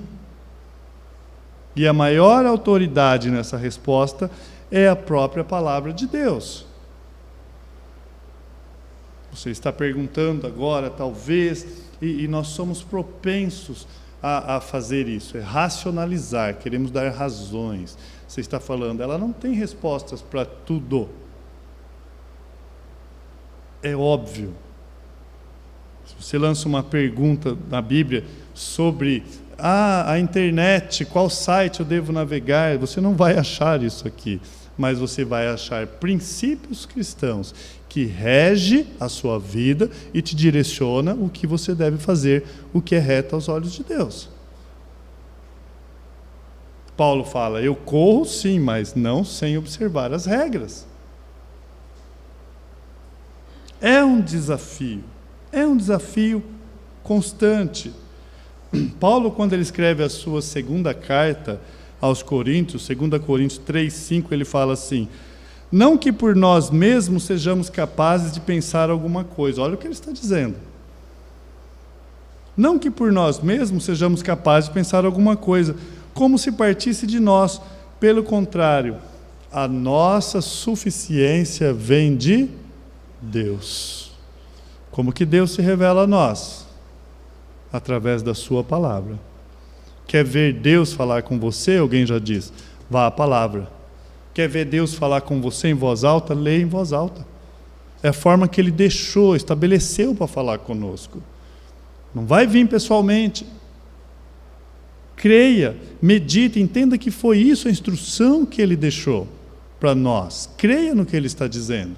E a maior autoridade nessa resposta é a própria palavra de Deus. Você está perguntando agora, talvez, e nós somos propensos a fazer isso, é racionalizar, queremos dar razões. Você está falando, ela não tem respostas para tudo. É óbvio. Se você lança uma pergunta na Bíblia sobre a internet, qual site eu devo navegar, você não vai achar isso aqui, mas você vai achar princípios cristãos que rege a sua vida e te direciona o que você deve fazer, o que é reto aos olhos de Deus. Paulo fala, eu corro sim, mas não sem observar as regras. É um desafio constante. Paulo, quando ele escreve a sua segunda carta aos Coríntios, 2 Coríntios 3:5, ele fala assim, não que por nós mesmos sejamos capazes de pensar alguma coisa. Olha o que ele está dizendo. Não que por nós mesmos sejamos capazes de pensar alguma coisa, como se partisse de nós. Pelo contrário, a nossa suficiência vem de Deus. Como que Deus se revela a nós? Através da sua palavra. Quer ver Deus falar com você? Alguém já diz, vá à palavra. Quer ver Deus falar com você em voz alta? Leia em voz alta. É a forma que Ele deixou, estabeleceu para falar conosco. Não vai vir pessoalmente. Creia, medite, entenda que foi isso a instrução que Ele deixou para nós. Creia no que Ele está dizendo.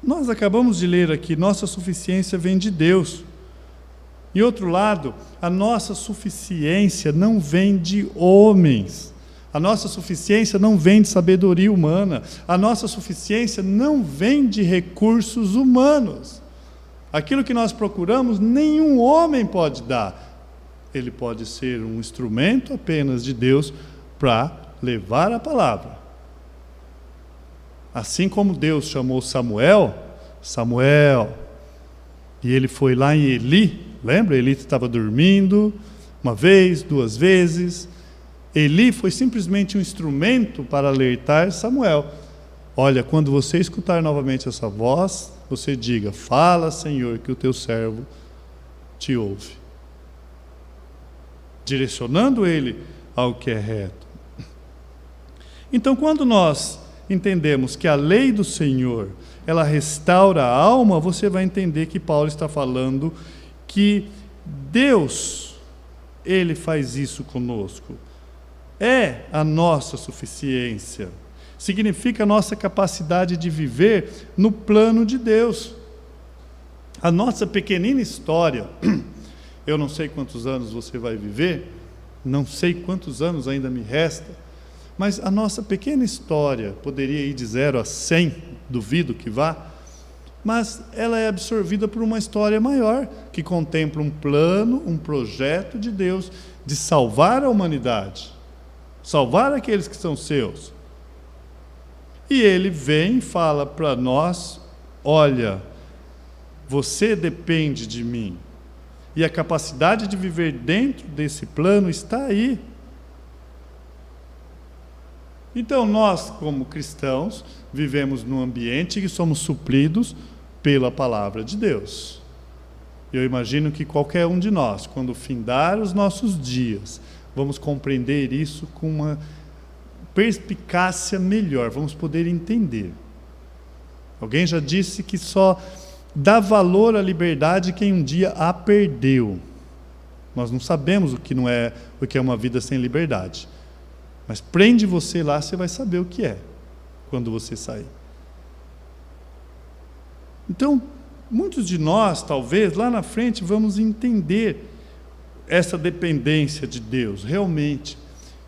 Nós acabamos de ler aqui, nossa suficiência vem de Deus. E outro lado, a nossa suficiência não vem de homens. A nossa suficiência não vem de sabedoria humana. A nossa suficiência não vem de recursos humanos. Aquilo que nós procuramos, nenhum homem pode dar. Ele pode ser um instrumento apenas de Deus para levar a palavra. Assim como Deus chamou Samuel, e ele foi lá em Eli, lembra? Eli estava dormindo, uma vez, duas vezes. Eli foi simplesmente um instrumento para alertar Samuel. Olha, quando você escutar novamente essa voz, você diga, fala, Senhor, que o teu servo te ouve. Direcionando ele ao que é reto. Então, quando nós entendemos que a lei do Senhor, ela restaura a alma, você vai entender que Paulo está falando que Deus, Ele faz isso conosco. É a nossa suficiência. Significa a nossa capacidade de viver no plano de Deus. A nossa pequenina história, eu não sei quantos anos você vai viver, não sei quantos anos ainda me resta, mas a nossa pequena história poderia ir de 0 a 100, duvido que vá, mas ela é absorvida por uma história maior, que contempla um plano, um projeto de Deus de salvar a humanidade, salvar aqueles que são seus. E Ele vem e fala para nós, olha, você depende de mim, e a capacidade de viver dentro desse plano está aí. Então, nós, como cristãos, vivemos num ambiente que somos supridos pela palavra de Deus. Eu imagino que qualquer um de nós, quando findar os nossos dias, vamos compreender isso com uma perspicácia melhor, vamos poder entender. Alguém já disse que só dá valor à liberdade quem um dia a perdeu. Nós não sabemos o que é uma vida sem liberdade. Mas prende você lá, você vai saber o que é, quando você sair. Então, muitos de nós, talvez, lá na frente, vamos entender essa dependência de Deus. Realmente,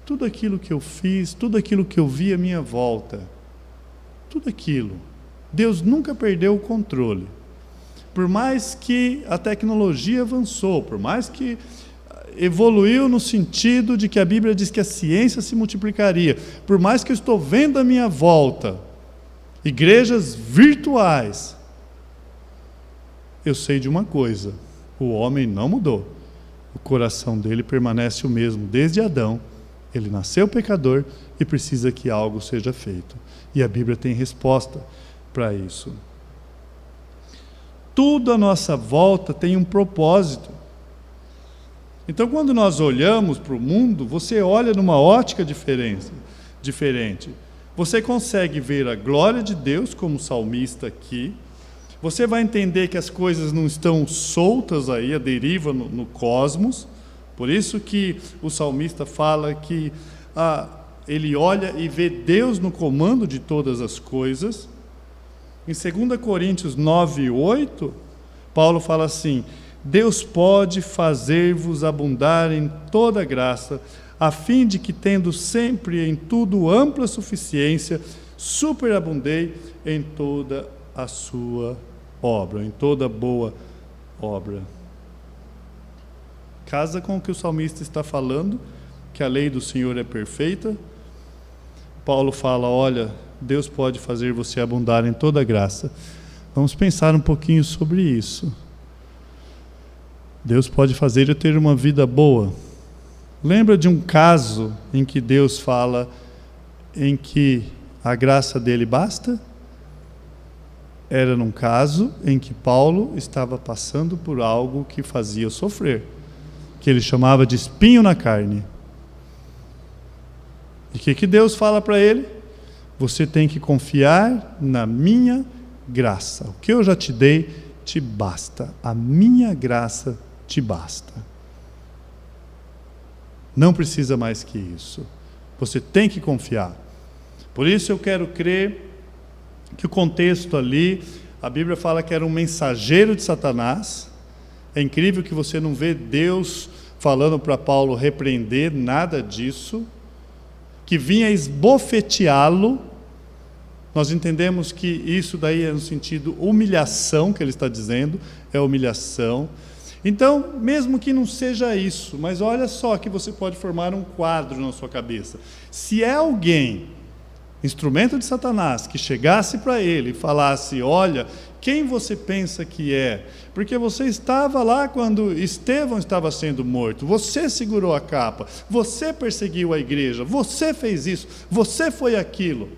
tudo aquilo que eu fiz, tudo aquilo que eu vi à minha volta, tudo aquilo, Deus nunca perdeu o controle. Por mais que a tecnologia avançou, por mais que evoluiu no sentido de que a Bíblia diz que a ciência se multiplicaria. Por mais que eu estou vendo à minha volta igrejas virtuais, eu sei de uma coisa, o homem não mudou. O coração dele permanece o mesmo desde Adão. Ele nasceu pecador e precisa que algo seja feito. E a Bíblia tem resposta para isso. tudo à nossa volta tem um propósito. Então, quando nós olhamos para o mundo, você olha numa ótica diferente. Você consegue ver a glória de Deus, como o salmista aqui. Você vai entender que as coisas não estão soltas aí, a deriva no cosmos. Por isso que o salmista fala que ele olha e vê Deus no comando de todas as coisas. Em 2 Coríntios 9:8, Paulo fala assim: Deus pode fazer-vos abundar em toda graça, a fim de que, tendo sempre em tudo ampla suficiência, superabundei em toda a sua obra, em toda boa obra. Casa com o que o salmista está falando, que a lei do Senhor é perfeita. Paulo fala: olha, Deus pode fazer você abundar em toda graça. Vamos pensar um pouquinho sobre isso. Deus pode fazer eu ter uma vida boa. Lembra de um caso em que Deus fala em que a graça dele basta? Era num caso em que Paulo estava passando por algo que fazia sofrer, que ele chamava de espinho na carne. E o que Deus fala para ele? Você tem que confiar na minha graça. O que eu já te dei te basta. A minha graça te basta. Não precisa mais que isso. Você tem que confiar. Por isso eu quero crer que o contexto ali, a Bíblia fala que era um mensageiro de Satanás. É incrível que você não vê Deus falando para Paulo repreender nada disso, que vinha esbofeteá-lo. Nós entendemos que isso daí é no sentido humilhação, que ele está dizendo, é humilhação. Então, mesmo que não seja isso, mas olha só que você pode formar um quadro na sua cabeça. Se é alguém, instrumento de Satanás, que chegasse para ele e falasse: olha, quem você pensa que é? Porque você estava lá quando Estevão estava sendo morto, você segurou a capa, você perseguiu a igreja, você fez isso, você foi aquilo,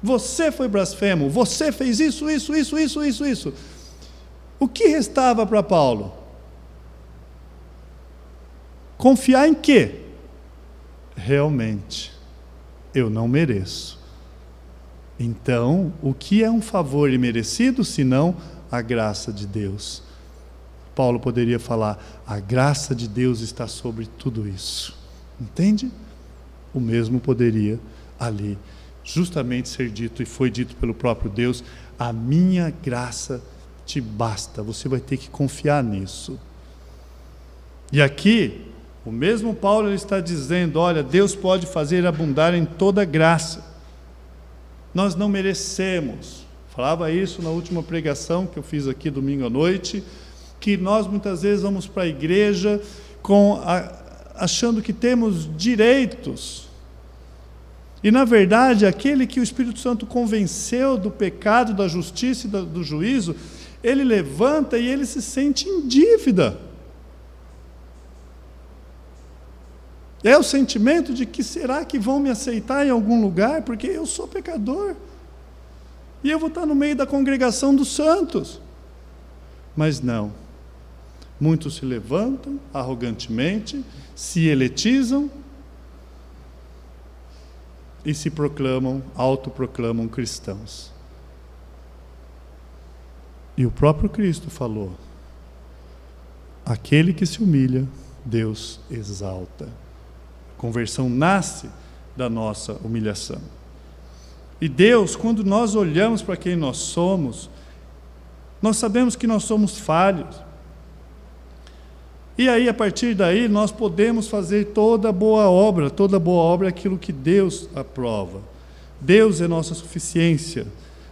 você foi blasfemo, você fez isso. O que restava para Paulo? Confiar em quê? Realmente, eu não mereço. Então, o que é um favor imerecido, senão a graça de Deus? Paulo poderia falar: a graça de Deus está sobre tudo isso. Entende? O mesmo poderia ali justamente ser dito, e foi dito pelo próprio Deus: a minha graça te basta. Você vai ter que confiar nisso. E aqui, o mesmo Paulo ele está dizendo: olha, Deus pode fazer abundar em toda graça. Nós não merecemos. Falava isso na última pregação que eu fiz aqui domingo à noite, que nós muitas vezes vamos para a igreja achando que temos direitos. E na verdade, aquele que o Espírito Santo convenceu do pecado, da justiça e do juízo, ele levanta e ele se sente em dívida. É o sentimento de que será que vão me aceitar em algum lugar, porque eu sou pecador. E eu vou estar no meio da congregação dos santos. Mas não. Muitos se levantam arrogantemente, se eletizam e se autoproclamam cristãos. E o próprio Cristo falou: aquele que se humilha, Deus exalta. Conversão nasce da nossa humilhação. E Deus, quando nós olhamos para quem nós somos, nós sabemos que nós somos falhos. E aí, a partir daí, nós podemos fazer toda boa obra. Toda boa obra é aquilo que Deus aprova. Deus é nossa suficiência.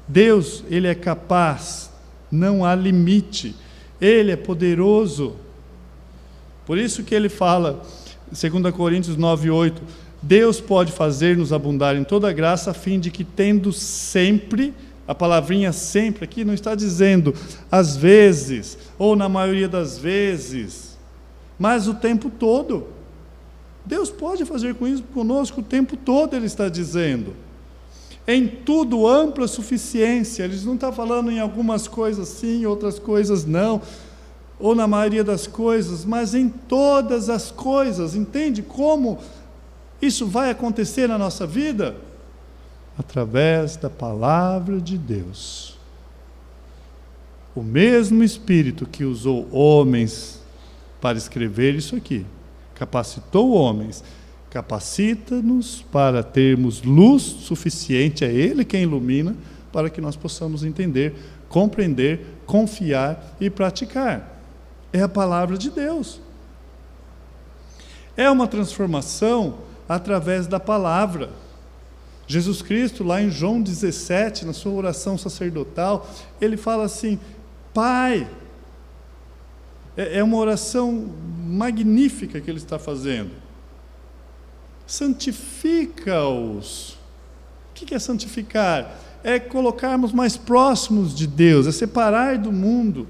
Deus, Ele é capaz, não há limite. Ele é poderoso. Por isso que Ele fala, 2 Coríntios 9:8, Deus pode fazer-nos abundar em toda graça, a fim de que, tendo sempre, a palavrinha sempre aqui não está dizendo às vezes, ou na maioria das vezes, mas o tempo todo. Deus pode fazer com isso conosco o tempo todo, Ele está dizendo. Em tudo ampla suficiência. Eles não estão falando em algumas coisas sim, outras coisas não, ou na maioria das coisas, mas em todas as coisas. Entende como isso vai acontecer na nossa vida? Através da palavra de Deus. O mesmo Espírito que usou homens para escrever isso aqui, capacitou homens, capacita-nos para termos luz suficiente, é Ele quem ilumina, para que nós possamos entender, compreender, confiar e praticar. É a palavra de Deus. É uma transformação através da palavra. Jesus Cristo, lá em João 17, na sua oração sacerdotal, ele fala assim: Pai, é uma oração magnífica que ele está fazendo. Santifica-os. O que é santificar? É colocarmos mais próximos de Deus, é separar do mundo.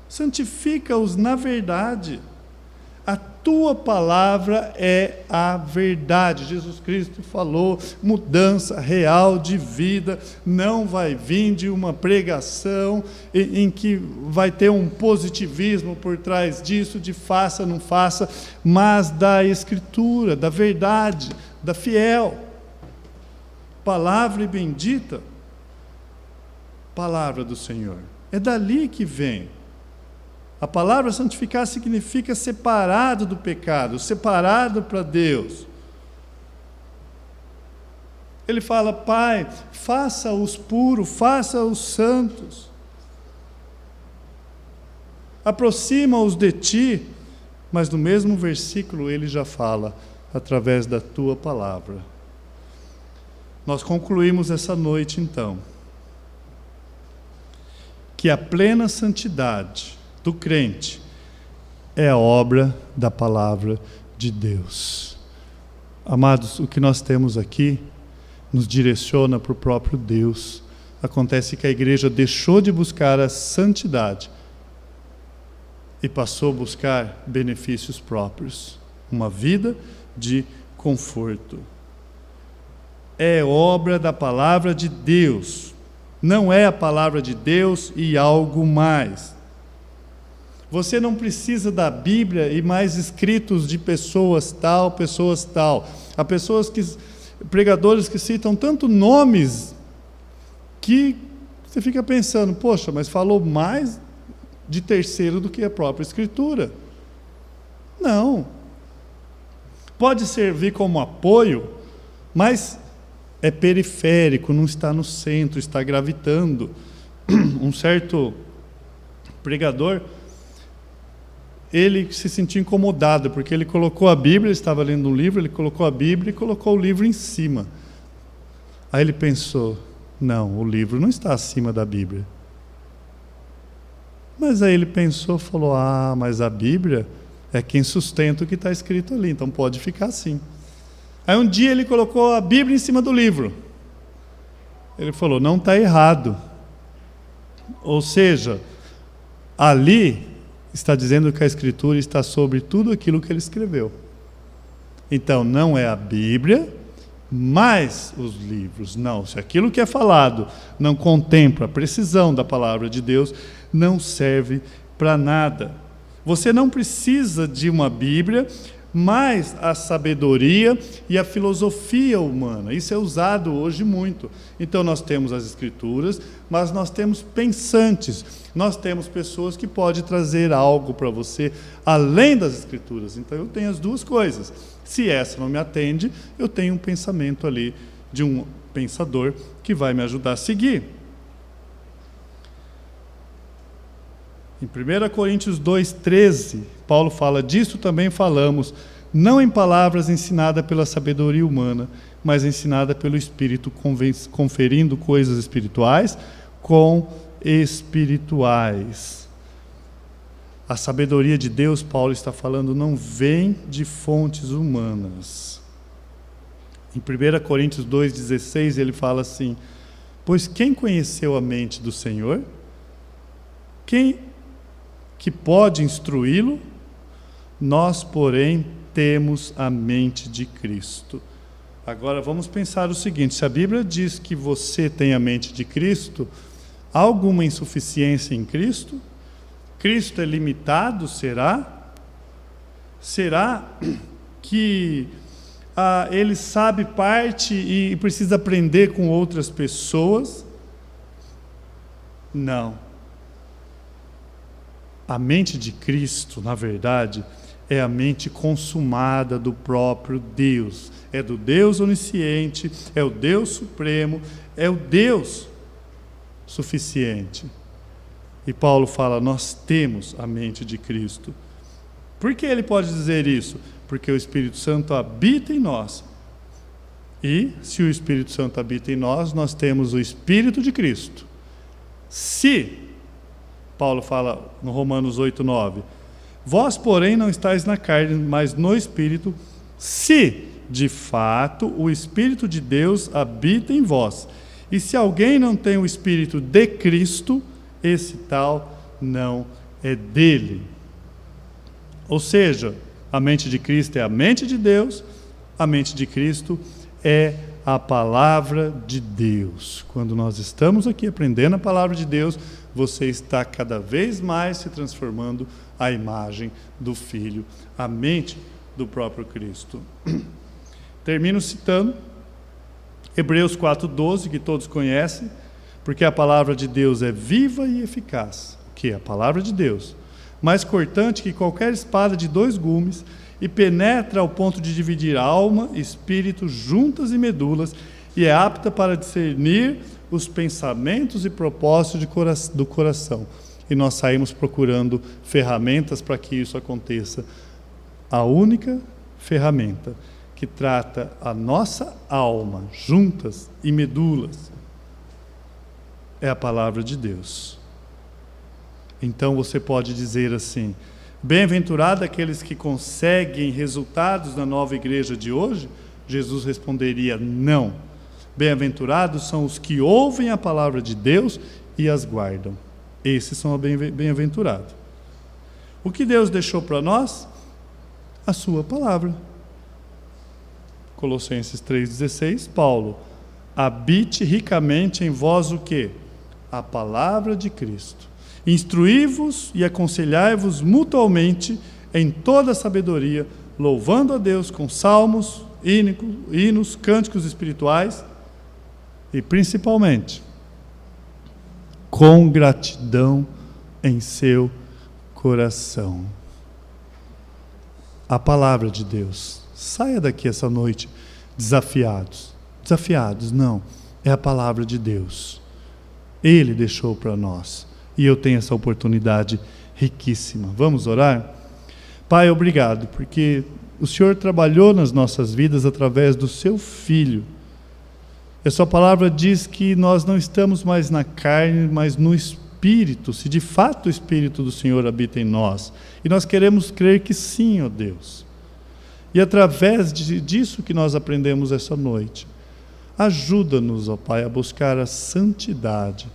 Santifica-os na verdade. A tua palavra é a verdade. Jesus Cristo falou, mudança real de vida, não vai vir de uma pregação em que vai ter um positivismo por trás disso, de faça, não faça, mas da Escritura, da verdade, da fiel. Palavra e bendita, palavra do Senhor. É dali que vem. A palavra santificar significa separado do pecado, separado para Deus. Ele fala: Pai, faça-os puros, faça-os santos. Aproxima-os de Ti. Mas no mesmo versículo ele já fala: através da Tua palavra. Nós concluímos essa noite então que a plena santidade do crente é a obra da palavra de Deus. Amados, o que nós temos aqui nos direciona para o próprio Deus. Acontece que a igreja deixou de buscar a santidade e passou a buscar benefícios próprios, uma vida de conforto. É obra da palavra de Deus, não é a palavra de Deus e algo mais. Você não precisa da Bíblia e mais escritos de pessoas tal. Há pregadores que citam tanto nomes que você fica pensando: poxa, mas falou mais de terceiro do que a própria Escritura. Não. Pode servir como apoio, mas é periférico, não está no centro, está gravitando. Um certo pregador, ele se sentiu incomodado, porque ele colocou a Bíblia, ele estava lendo um livro, ele colocou a Bíblia e colocou o livro em cima. Aí ele pensou: não, o livro não está acima da Bíblia. Mas aí ele pensou, falou: ah, mas a Bíblia é quem sustenta o que está escrito ali, então pode ficar assim. Aí um dia ele colocou a Bíblia em cima do livro. Ele falou: não está errado. Ou seja, ali está dizendo que a Escritura está sobre tudo aquilo que ele escreveu. Então, não é a Bíblia, mas os livros. Não, se aquilo que é falado não contempla a precisão da palavra de Deus, não serve para nada. Você não precisa de uma Bíblia, mas a sabedoria e a filosofia humana. Isso é usado hoje muito. Então nós temos as Escrituras, mas nós temos pensantes. Nós temos pessoas que podem trazer algo para você além das Escrituras. Então eu tenho as duas coisas. Se essa não me atende, eu tenho um pensamento ali de um pensador que vai me ajudar a seguir. Em 1 Coríntios 2,13, Paulo fala: disso também falamos, não em palavras ensinadas pela sabedoria humana, mas ensinada pelo Espírito, conferindo coisas espirituais com espirituais. A sabedoria de Deus, Paulo está falando, não vem de fontes humanas. Em 1 Coríntios 2,16, ele fala assim: pois quem conheceu a mente do Senhor? Quem que pode instruí-lo? Nós, porém, temos a mente de Cristo. Agora vamos pensar o seguinte: se a Bíblia diz que você tem a mente de Cristo, há alguma insuficiência em Cristo? Cristo é limitado, será? Será que ele sabe parte e precisa aprender com outras pessoas? Não. A mente de Cristo, na verdade, é a mente consumada do próprio Deus. É do Deus onisciente, é o Deus supremo, é o Deus suficiente. E Paulo fala, nós temos a mente de Cristo. Por que ele pode dizer isso? Porque o Espírito Santo habita em nós. E, se o Espírito Santo habita em nós, nós temos o Espírito de Cristo. Se, Paulo fala no Romanos 8:9, vós, porém, não estáis na carne, mas no Espírito, se, de fato, o Espírito de Deus habita em vós. E se alguém não tem o Espírito de Cristo, esse tal não é dele. Ou seja, a mente de Cristo é a mente de Deus, a mente de Cristo é a palavra de Deus. Quando nós estamos aqui aprendendo a palavra de Deus, você está cada vez mais se transformando à imagem do Filho, a mente do próprio Cristo. Termino citando Hebreus 4:12, que todos conhecem, porque a palavra de Deus é viva e eficaz, que é a palavra de Deus, mais cortante que qualquer espada de 2 gumes, e penetra ao ponto de dividir alma, espírito, juntas e medulas, e é apta para discernir os pensamentos e propósitos do coração. E nós saímos procurando ferramentas para que isso aconteça. A única ferramenta que trata a nossa alma, juntas e medulas, é a palavra de Deus. Então você pode dizer assim, bem-aventurado aqueles que conseguem resultados na nova igreja de hoje? Jesus responderia, não. Bem-aventurados são os que ouvem a palavra de Deus e as guardam. Esses são bem-aventurados. O que Deus deixou para nós? A sua palavra. Colossenses 3,16, Paulo, habite ricamente em vós o quê? A palavra de Cristo. Instruí-vos e aconselhai-vos mutualmente em toda a sabedoria, louvando a Deus com salmos, hinos, cânticos espirituais e, principalmente, com gratidão em seu coração. A palavra de Deus. Saia daqui essa noite desafiados. Desafiados, não. É a palavra de Deus. Ele deixou para nós. E eu tenho essa oportunidade riquíssima. Vamos orar? Pai, obrigado, porque o Senhor trabalhou nas nossas vidas através do seu Filho. E a sua palavra diz que nós não estamos mais na carne, mas no Espírito, se de fato o Espírito do Senhor habita em nós. E nós queremos crer que sim, ó Deus. E através disso que nós aprendemos essa noite, ajuda-nos, ó Pai, a buscar a santidade.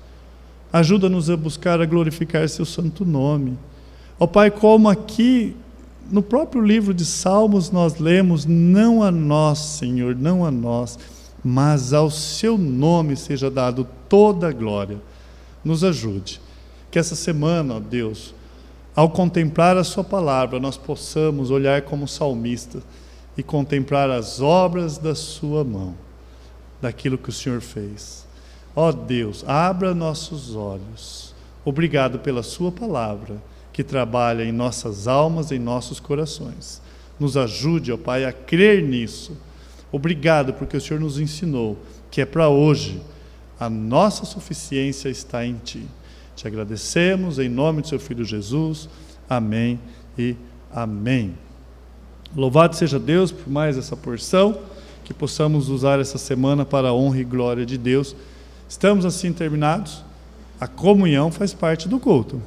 Ajuda-nos a buscar a glorificar seu santo nome. Ó Pai, como aqui no próprio livro de Salmos nós lemos, não a nós, Senhor, não a nós, mas ao seu nome seja dado toda a glória. Nos ajude. Que essa semana, ó Deus, ao contemplar a sua palavra, nós possamos olhar como salmista e contemplar as obras da sua mão, daquilo que o Senhor fez. Ó Deus, abra nossos olhos. Obrigado pela sua palavra, que trabalha em nossas almas, em nossos corações. Nos ajude, ó Pai, a crer nisso. Obrigado porque o Senhor nos ensinou que é para hoje. A nossa suficiência está em Ti. Te agradecemos em nome do seu Filho Jesus. Amém e amém. Louvado seja Deus por mais essa porção, que possamos usar essa semana para a honra e glória de Deus. Estamos assim terminados. A comunhão faz parte do culto.